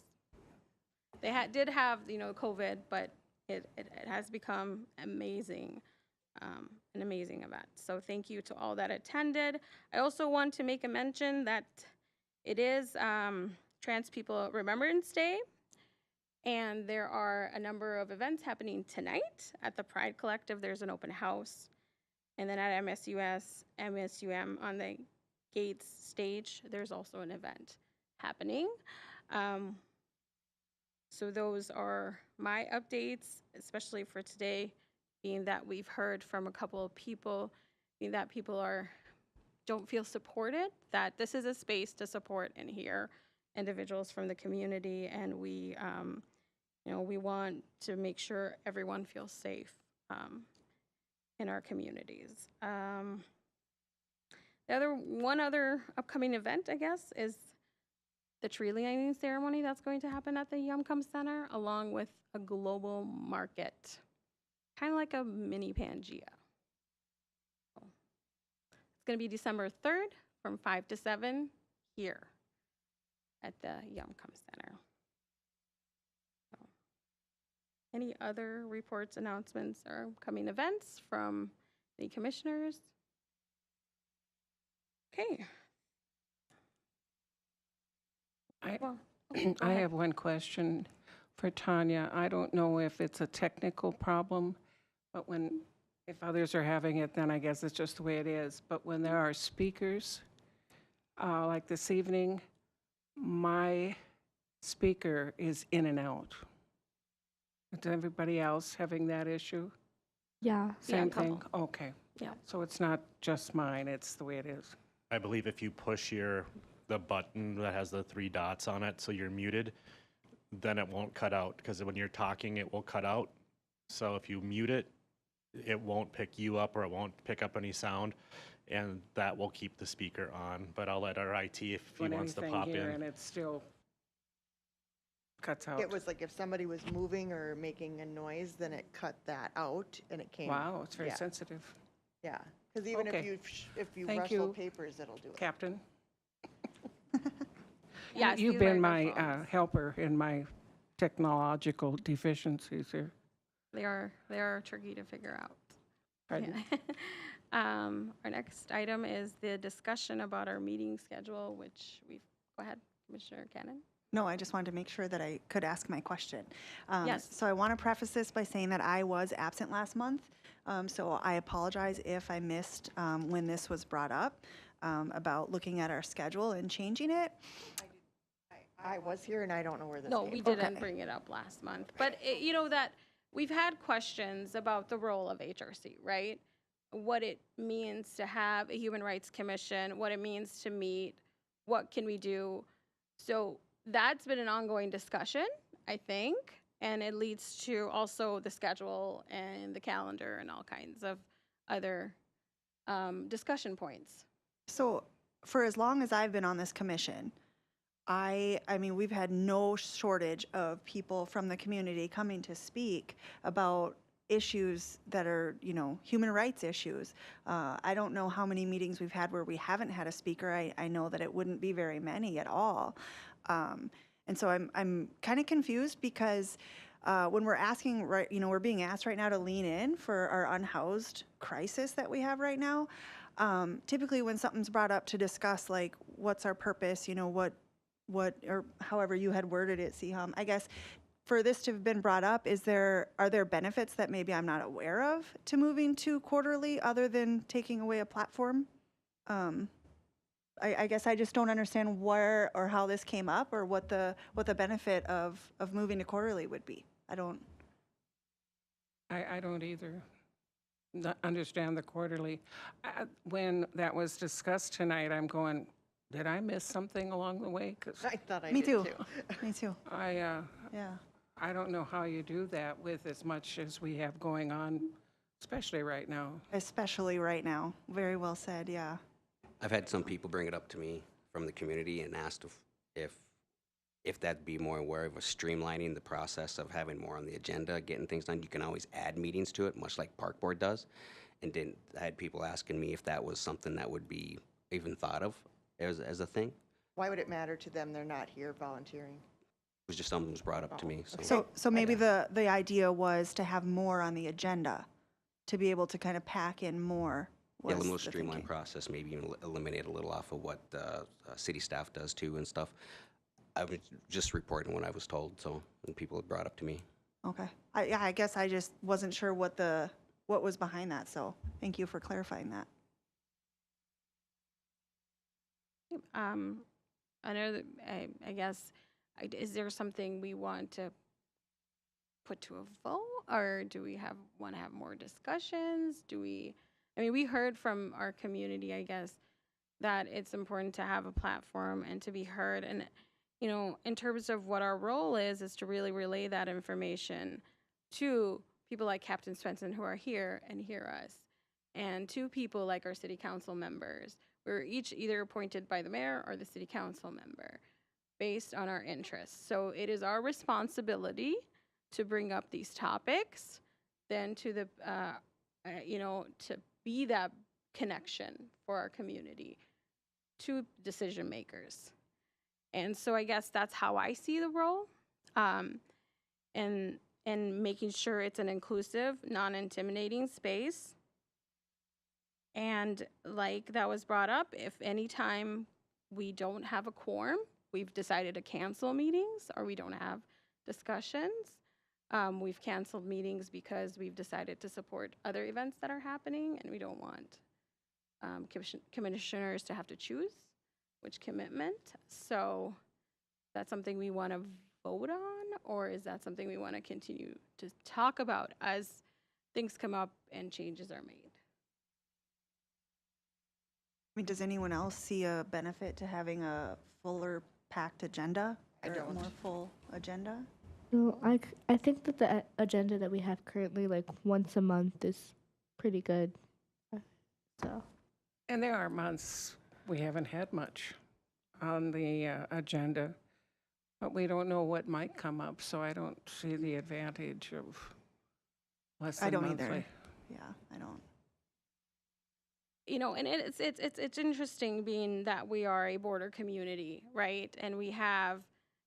S1: They did have, COVID, but it has become amazing, an amazing event. So thank you to all that attended. I also want to make a mention that it is Trans People Remembrance Day, and there are a number of events happening tonight. At the Pride Collective, there's an open house. And then at MSUM on the Gates stage, there's also an event happening. So those are my updates, especially for today, being that we've heard from a couple of people, being that people don't feel supported, that this is a space to support and hear individuals from the community, and we want to make sure everyone feels safe in our communities. One other upcoming event, I guess, is the tree lighting ceremony that's going to happen at the Yumcom Center, along with a global market, kind of like a mini Pangea. It's going to be December 3rd from 5 to 7 here at the Yumcom Center. So, any other reports, announcements, or upcoming events from the commissioners? Okay.
S6: I have one question for Tanya. I don't know if it's a technical problem, but if others are having it, then I guess it's just the way it is. But when there are speakers Like this evening, my speaker is in and out. Is everybody else having that issue?
S4: Yeah.
S6: Same
S1: a couple.
S6: thing? Okay.
S1: Yeah.
S6: So it's not just mine, it's the way it is.
S8: I believe if you push the button that has the 3 dots on it, so you're muted, then it won't cut out, because when you're talking, it will cut out. So if you mute it, it won't pick you up, or it won't pick up any sound, and that will keep the speaker on. But I'll let our IT, if he
S6: Doing
S8: wants to
S6: anything
S8: pop
S6: here
S8: in.
S6: and it still cuts out.
S14: It was like if somebody was moving or making a noise, then it cut that out and it came.
S6: Wow, it's very
S14: yeah.
S6: sensitive.
S14: Yeah, because even
S6: Okay.
S14: if you
S6: Thank
S14: rustle
S6: you.
S14: papers, it'll do it.
S6: Captain?
S1: Yes,
S6: You've
S1: these
S6: been my
S1: microphones.
S6: helper in my technological deficiencies here.
S1: They are tricky to figure out.
S6: Pardon?
S1: Yeah. Our next item is the discussion about our meeting schedule, which go ahead, Commissioner Cannon.
S3: No, I just wanted to make sure that I could ask my question.
S1: Yes.
S3: So I want to preface this by saying that I was absent last month. So I apologize if I missed when this was brought up about looking at our schedule and changing it.
S14: I was here and I don't know where this
S1: No,
S14: came
S1: we
S14: from.
S1: didn't bring it up last month, but you know that we've had questions about the role of HRC, right? What it means to have a Human Rights Commission, what it means to meet, what can we do? So that's been an ongoing discussion, I think, and it leads to also the schedule and the calendar and all kinds of other discussion points.
S3: So for as long as I've been on this commission, I mean, we've had no shortage of people from the community coming to speak about issues that are, human rights issues. I don't know how many meetings we've had where we haven't had a speaker. I know that it wouldn't be very many at all. And so I'm kind of confused because when we're asking, right, we're being asked right now to lean in for our unhoused crisis that we have right now. Typically when something's brought up to discuss, like, what's our purpose, what or however you had worded it, Siham, I guess for this to have been brought up, are there benefits that maybe I'm not aware of to moving to quarterly other than taking away a platform? I guess I just don't understand where or how this came up or what the benefit of moving to quarterly would be. I don't
S6: either understand the quarterly. When that was discussed tonight, I'm going, did I miss something along the way? 'Cause
S14: I thought I
S3: Me
S14: did
S3: too.
S14: too.
S3: Me too.
S6: yeah.
S3: I
S6: don't know how you do that with as much as we have going on, especially right now.
S3: Especially right now. Very well said, yeah.
S13: I've had some people bring it up to me from the community and asked if that'd be more aware of streamlining the process of having more on the agenda, getting things done. You can always add meetings to it, much like Park Board does. And then I had people asking me if that was something that would be even thought of as a thing.
S14: Why would it matter to them? They're not here volunteering.
S13: It was just something that was brought up to me.
S3: So maybe the idea was to have more on the agenda, to be able to kind of pack in more.
S13: Yeah, a
S3: was
S13: more
S3: the
S13: streamlined
S3: thinking.
S13: process, maybe even eliminate a little off of what city staff does too and stuff. I was just reporting what I was told, so and people had brought up to me.
S3: Okay. I guess I just wasn't sure what was behind that, so thank you for clarifying that.
S1: Another, I guess, is there something we want to put to a vote, or do we want to have more discussions? We heard from our community, I guess, that it's important to have a platform and to be heard. And, in terms of what our role is to really relay that information to people like Captain Swenson who are here and hear us, and to people like our city council members. We're each either appointed by the mayor or the city council member based on our interests. So it is our responsibility to bring up these topics, then to the, to be that connection for our community to decision makers. And so I guess that's how I see the role, and making sure it's an inclusive, non-intimidating space. And like that was brought up, if anytime we don't have a quorum, we've decided to cancel meetings or we don't have discussions. We've canceled meetings because we've decided to support other events that are happening and we don't want commissioners to have to choose. which commitment. So that's something we want to vote on, or is that something we want to continue to talk about as things come up and changes are made?
S3: I mean, does anyone else see a benefit to having a fuller packed agenda?
S1: I
S3: Or a
S1: don't.
S3: more full agenda?
S4: No, I think that the agenda that we have currently, like once a month, is pretty good. So
S6: And there are months we haven't had much on the agenda, but we don't know what might come up, so I don't see the advantage of less than
S3: I don't
S6: monthly.
S3: either. Yeah, I don't.
S1: You know, and it's interesting being that we are a border community, right? And we have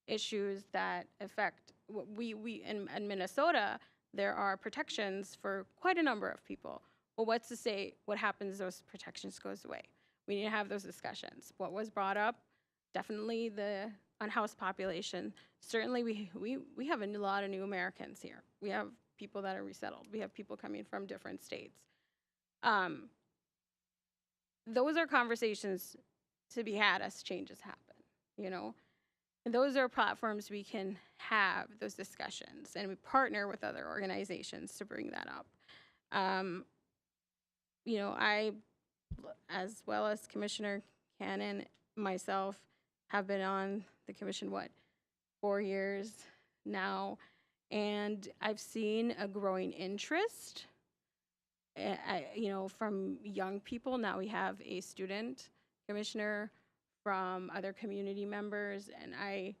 S1: issues that affect we in Minnesota. There are protections for quite a number of people. Well, what's to say what happens if those protections goes away? We need to have those discussions. What was brought up? Definitely the unhoused population. Certainly, we have a lot of new Americans here. We have people that are resettled. We have people coming from different states. Those are conversations to be had as changes happen, you know? And those are platforms we can have those discussions, and we partner with other organizations to bring that up. You know, I, as well as Commissioner Cannon, myself, have been on the commission, 4 years now, and I've seen a growing interest you know, from young people. Now we have a student commissioner, from other community members, and I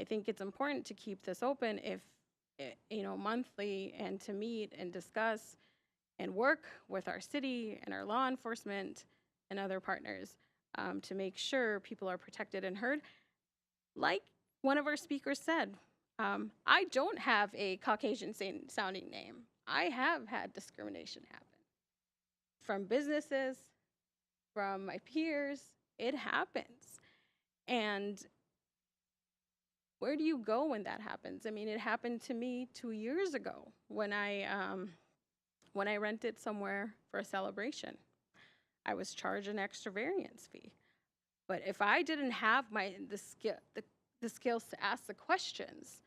S1: think it's important to keep this open, if you know, monthly, and to meet and discuss and work with our city and our law enforcement and other partners to make sure people are protected and heard. Like one of our speakers said, I don't have a Caucasian sounding name. I have had discrimination happen from businesses, from my peers. It happens. And where do you go when that happens? I mean, it happened to me 2 years ago when I rented somewhere for a celebration. I was charged an extra variance fee. But if I didn't have the skills to ask the questions,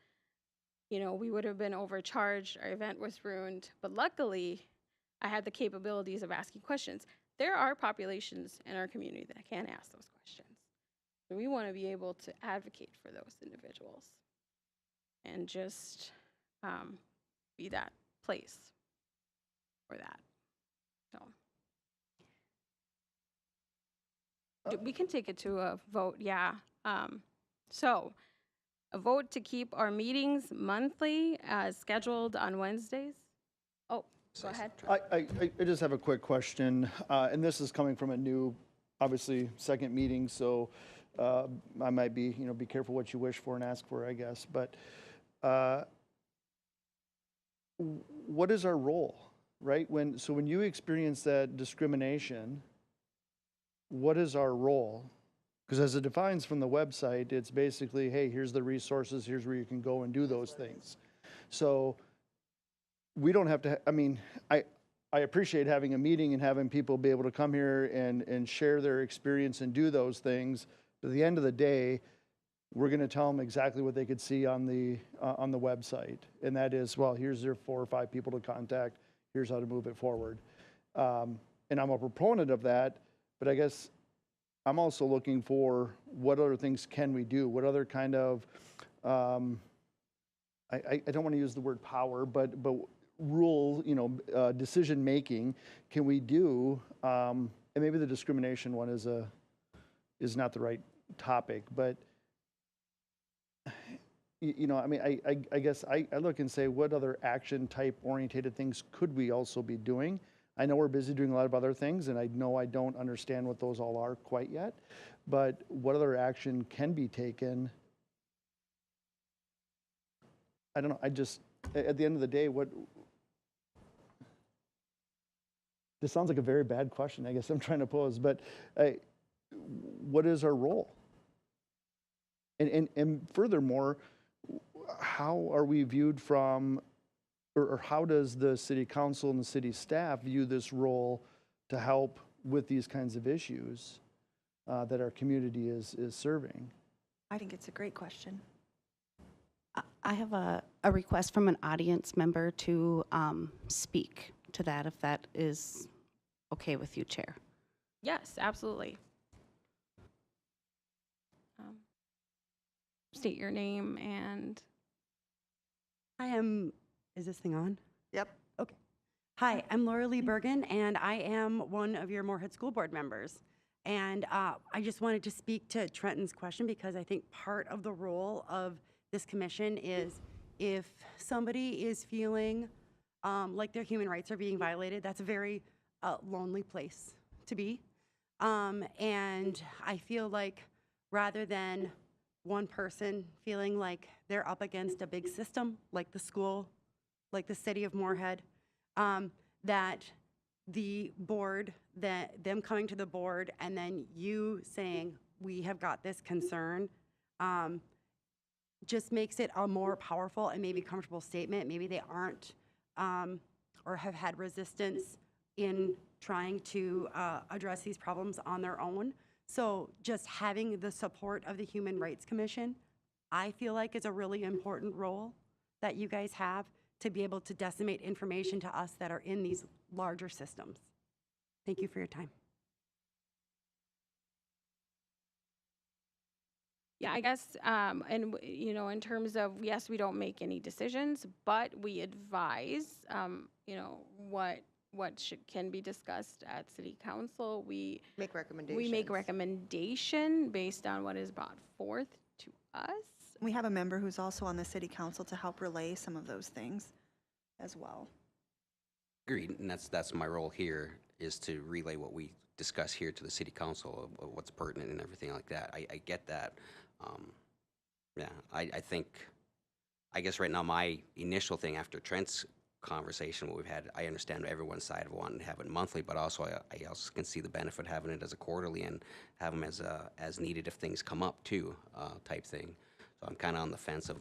S1: you know, we would have been overcharged. Our event was ruined. But luckily, I had the capabilities of asking questions. There are populations in our community that can't ask those questions. So we want to be able to advocate for those individuals and just be that place for that. So we can take it to a vote, yeah. So a vote to keep our meetings monthly as scheduled on Wednesdays. Oh, go ahead.
S7: I just have a quick question, and this is coming from a new, obviously, second meeting, so I might be, you know, be careful what you wish for and ask for, I guess. But what is our role, right? When you experience that discrimination, what is our role? Because as it defines from the website, it's basically, hey, here's the resources, here's where you can go and do those things. So we don't have to, I mean, I appreciate having a meeting and having people be able to come here and share their experience and do those things. But at the end of the day, we're going to tell them exactly what they could see on the website. And that is, well, here's their 4 or 5 people to contact. Here's how to move it forward. And I'm a proponent of that, but I guess I'm also looking for what other things can we do? What other kind of, I don't want to use the word power, but rule, you know, decision making can we do? And maybe the discrimination one is not the right topic, but you know, I mean, I guess I look and say, what other action type orientated things could we also be doing? I know we're busy doing a lot of other things, and I know I don't understand what those all are quite yet, but what other action can be taken? I don't know, I just, at the end of the day, this sounds like a very bad question, I guess I'm trying to pose, but what is our role? And furthermore, how are we viewed from, or how does the city council and the city staff view this role to help with these kinds of issues? that our community is serving?
S3: I think it's a great question.
S12: I have a request from an audience member to speak to that, if that is okay with you, Chair.
S1: Yes, absolutely. State your name and
S15: Is this thing on?
S14: Yep.
S15: Okay. Hi, I'm Laura Lee Bergen, and I am one of your Moorhead School Board members. And I just wanted to speak to Trenton's question because I think part of the role of this commission is if somebody is feeling like their human rights are being violated, that's a very lonely place to be. And I feel like rather than one person feeling like they're up against a big system like the school, like the city of Moorhead, that the board, that them coming to the board and then you saying, we have got this concern, just makes it a more powerful and maybe comfortable statement. Maybe they aren't or have had resistance in trying to address these problems on their own. So just having the support of the Human Rights Commission, I feel like is a really important role that you guys have to be able to disseminate information to us that are in these larger systems. Thank you for your time.
S1: yeah, I guess, in terms of, yes, we don't make any decisions, but we advise, what can be discussed at city council. We
S14: Make recommendations.
S1: We make recommendation based on what is brought forth to us.
S3: We have a member who's also on the city council to help relay some of those things as well.
S13: Agreed, and that's my role here, is to relay what we discuss here to the city council of what's pertinent and everything like that. I get that. I think, I guess right now my initial thing after Trent's conversation, what we've had, I understand everyone's side of wanting to have it monthly, but also I also can see the benefit having it as a quarterly and have them as needed if things come up too, type thing. So I'm kind of on the fence of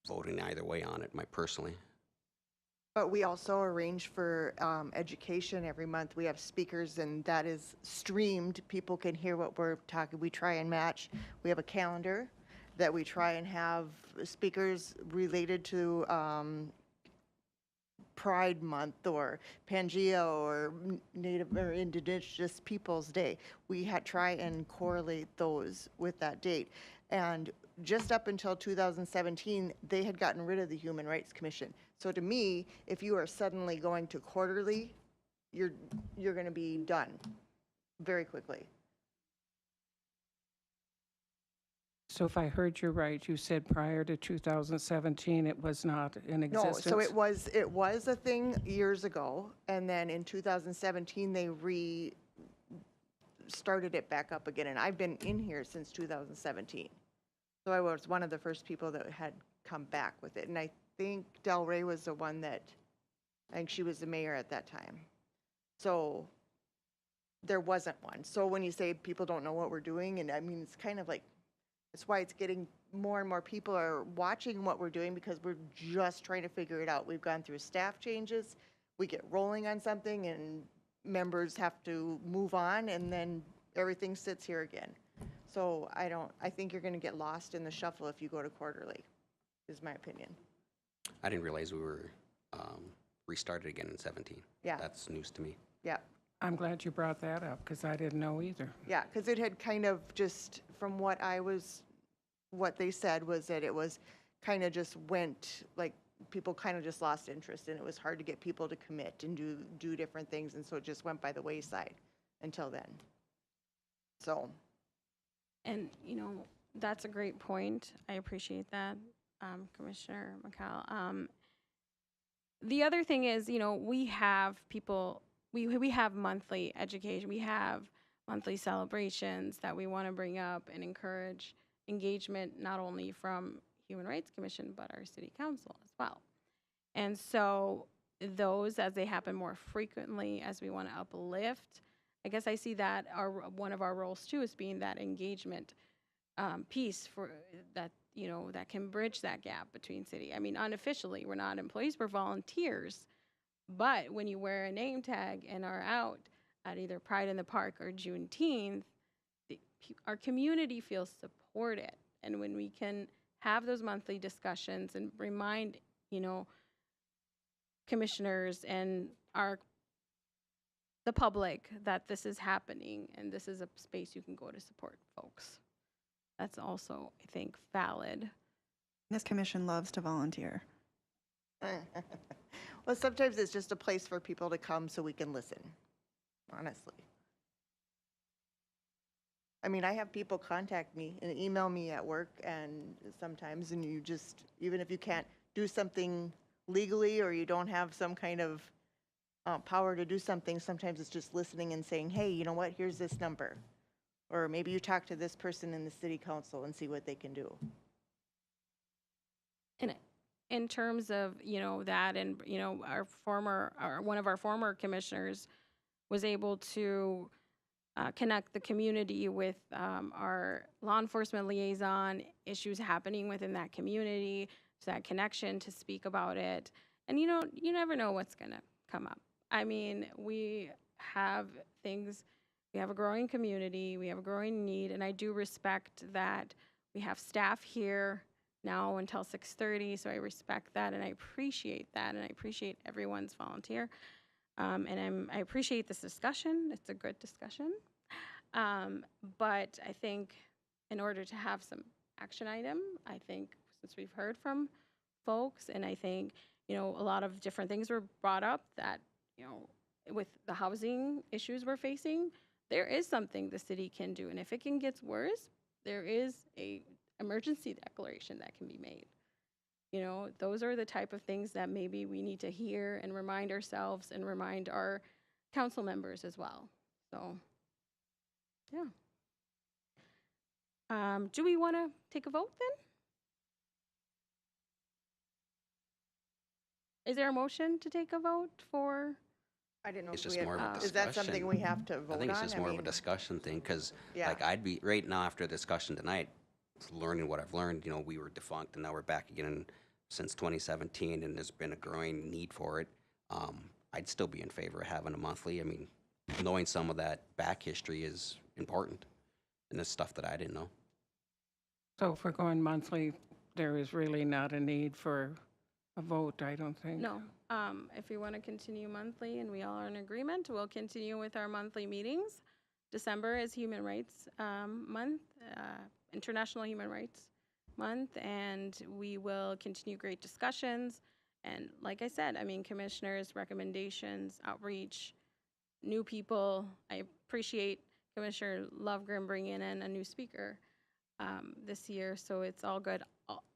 S13: voting either way on it, personally.
S14: But we also arrange for education every month. We have speakers, and that is streamed. People can hear what we're talking. We try and match. We have a calendar that we try and have speakers related to Pride Month or Pangea or Native or Indigenous Peoples Day. We try and correlate those with that date. And just up until 2017, they had gotten rid of the Human Rights Commission. So to me, if you are suddenly going to quarterly, you're going to be done very quickly.
S6: So if I heard you right, you said prior to 2017, it was not in
S14: No,
S6: existence?
S14: so it was a thing years ago, and then in 2017 they started it back up again, and I've been in here since 2017. So I was one of the first people that had come back with it, and I think Del Rey was the one that, I think she was the mayor at that time. So there wasn't one. So when you say people don't know what we're doing, and I mean, it's kind of like, that's why it's getting more and more people are watching what we're doing, because we're just trying to figure it out. We've gone through staff changes. We get rolling on something and members have to move on, and then everything sits here again. So I think you're going to get lost in the shuffle if you go to quarterly, is my opinion.
S13: I didn't realize we were restarted again in 17.
S14: Yeah.
S13: That's news to me.
S14: Yeah.
S6: I'm glad you brought that up because I didn't know either.
S14: Yeah, because it had kind of just, from what they said was that it was kind of just went, like, people kind of just lost interest, and it was hard to get people to commit and do different things, and so it just went by the wayside until then. So.
S1: And, that's a great point. I appreciate that, Commissioner McCall. The other thing is, we have people, we have monthly education, we have monthly celebrations that we want to bring up and encourage engagement, not only from Human Rights Commission, but our city council as well. And so those, as they happen more frequently, as we want to uplift, I guess I see that one of our roles too is being that engagement piece for that, that can bridge that gap between city. I mean, unofficially, we're not employees, we're volunteers. But when you wear a name tag and are out at either Pride in the Park or Juneteenth, our community feels supported, and when we can have those monthly discussions and remind, commissioners and the public that this is happening and this is a space you can go to support folks. That's also, I think, valid.
S3: This commission loves to volunteer.
S14: Well, sometimes it's just a place for people to come so we can listen, honestly. I mean, I have people contact me and email me at work, and sometimes, and you just, even if you can't do something legally or you don't have some kind of power to do something, sometimes it's just listening and saying, hey, you know what, here's this number. Or maybe you talk to this person in the city council and see what they can do.
S1: And in terms of, that, and, one of our former commissioners was able to connect the community with our law enforcement liaison, issues happening within that community, so that connection to speak about it. And, you never know what's going to come up. I mean, we have a growing community, we have a growing need, and I do respect that we have staff here now until 6:30, so I respect that, and I appreciate that, and I appreciate everyone's volunteer. And I appreciate this discussion. It's a good discussion. But I think in order to have some action item, I think since we've heard from folks, and I think, a lot of different things were brought up that, with the housing issues we're facing, there is something the city can do. And if it gets worse, there is a emergency declaration that can be made. Those are the type of things that maybe we need to hear and remind ourselves and remind our council members as well. So, yeah. Do we want to take a vote then? Is there a motion to take a vote for?
S14: I didn't know
S13: It's
S14: if
S13: just more of a
S14: is that something
S13: discussion.
S14: we have to vote on?
S13: I think it's just more of a discussion thing, because
S14: Yeah.
S13: like I'd be, right now after the discussion tonight, learning what I've learned, we were defunct and now we're back again since 2017, and there's been a growing need for it. I'd still be in favor of having a monthly. I mean, knowing some of that back history is important, and it's stuff that I didn't know.
S6: So if we're going monthly, there is really not a need for a vote, I don't think.
S1: No. If we want to continue monthly and we all are in agreement, we'll continue with our monthly meetings. December is Human Rights Month, International Human Rights Month, and we will continue great discussions. And like I said, I mean, commissioners' recommendations, outreach, new people. I appreciate Commissioner Lovegren bringing in a new speaker this year, so it's all good.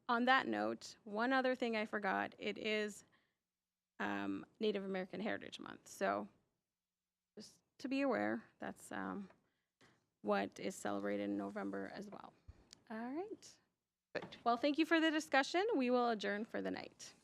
S1: On that note, one other thing I forgot, it is Native American Heritage Month. So just to be aware, that's what is celebrated in November as well. All right. Well, thank you for the discussion. We will adjourn for the night.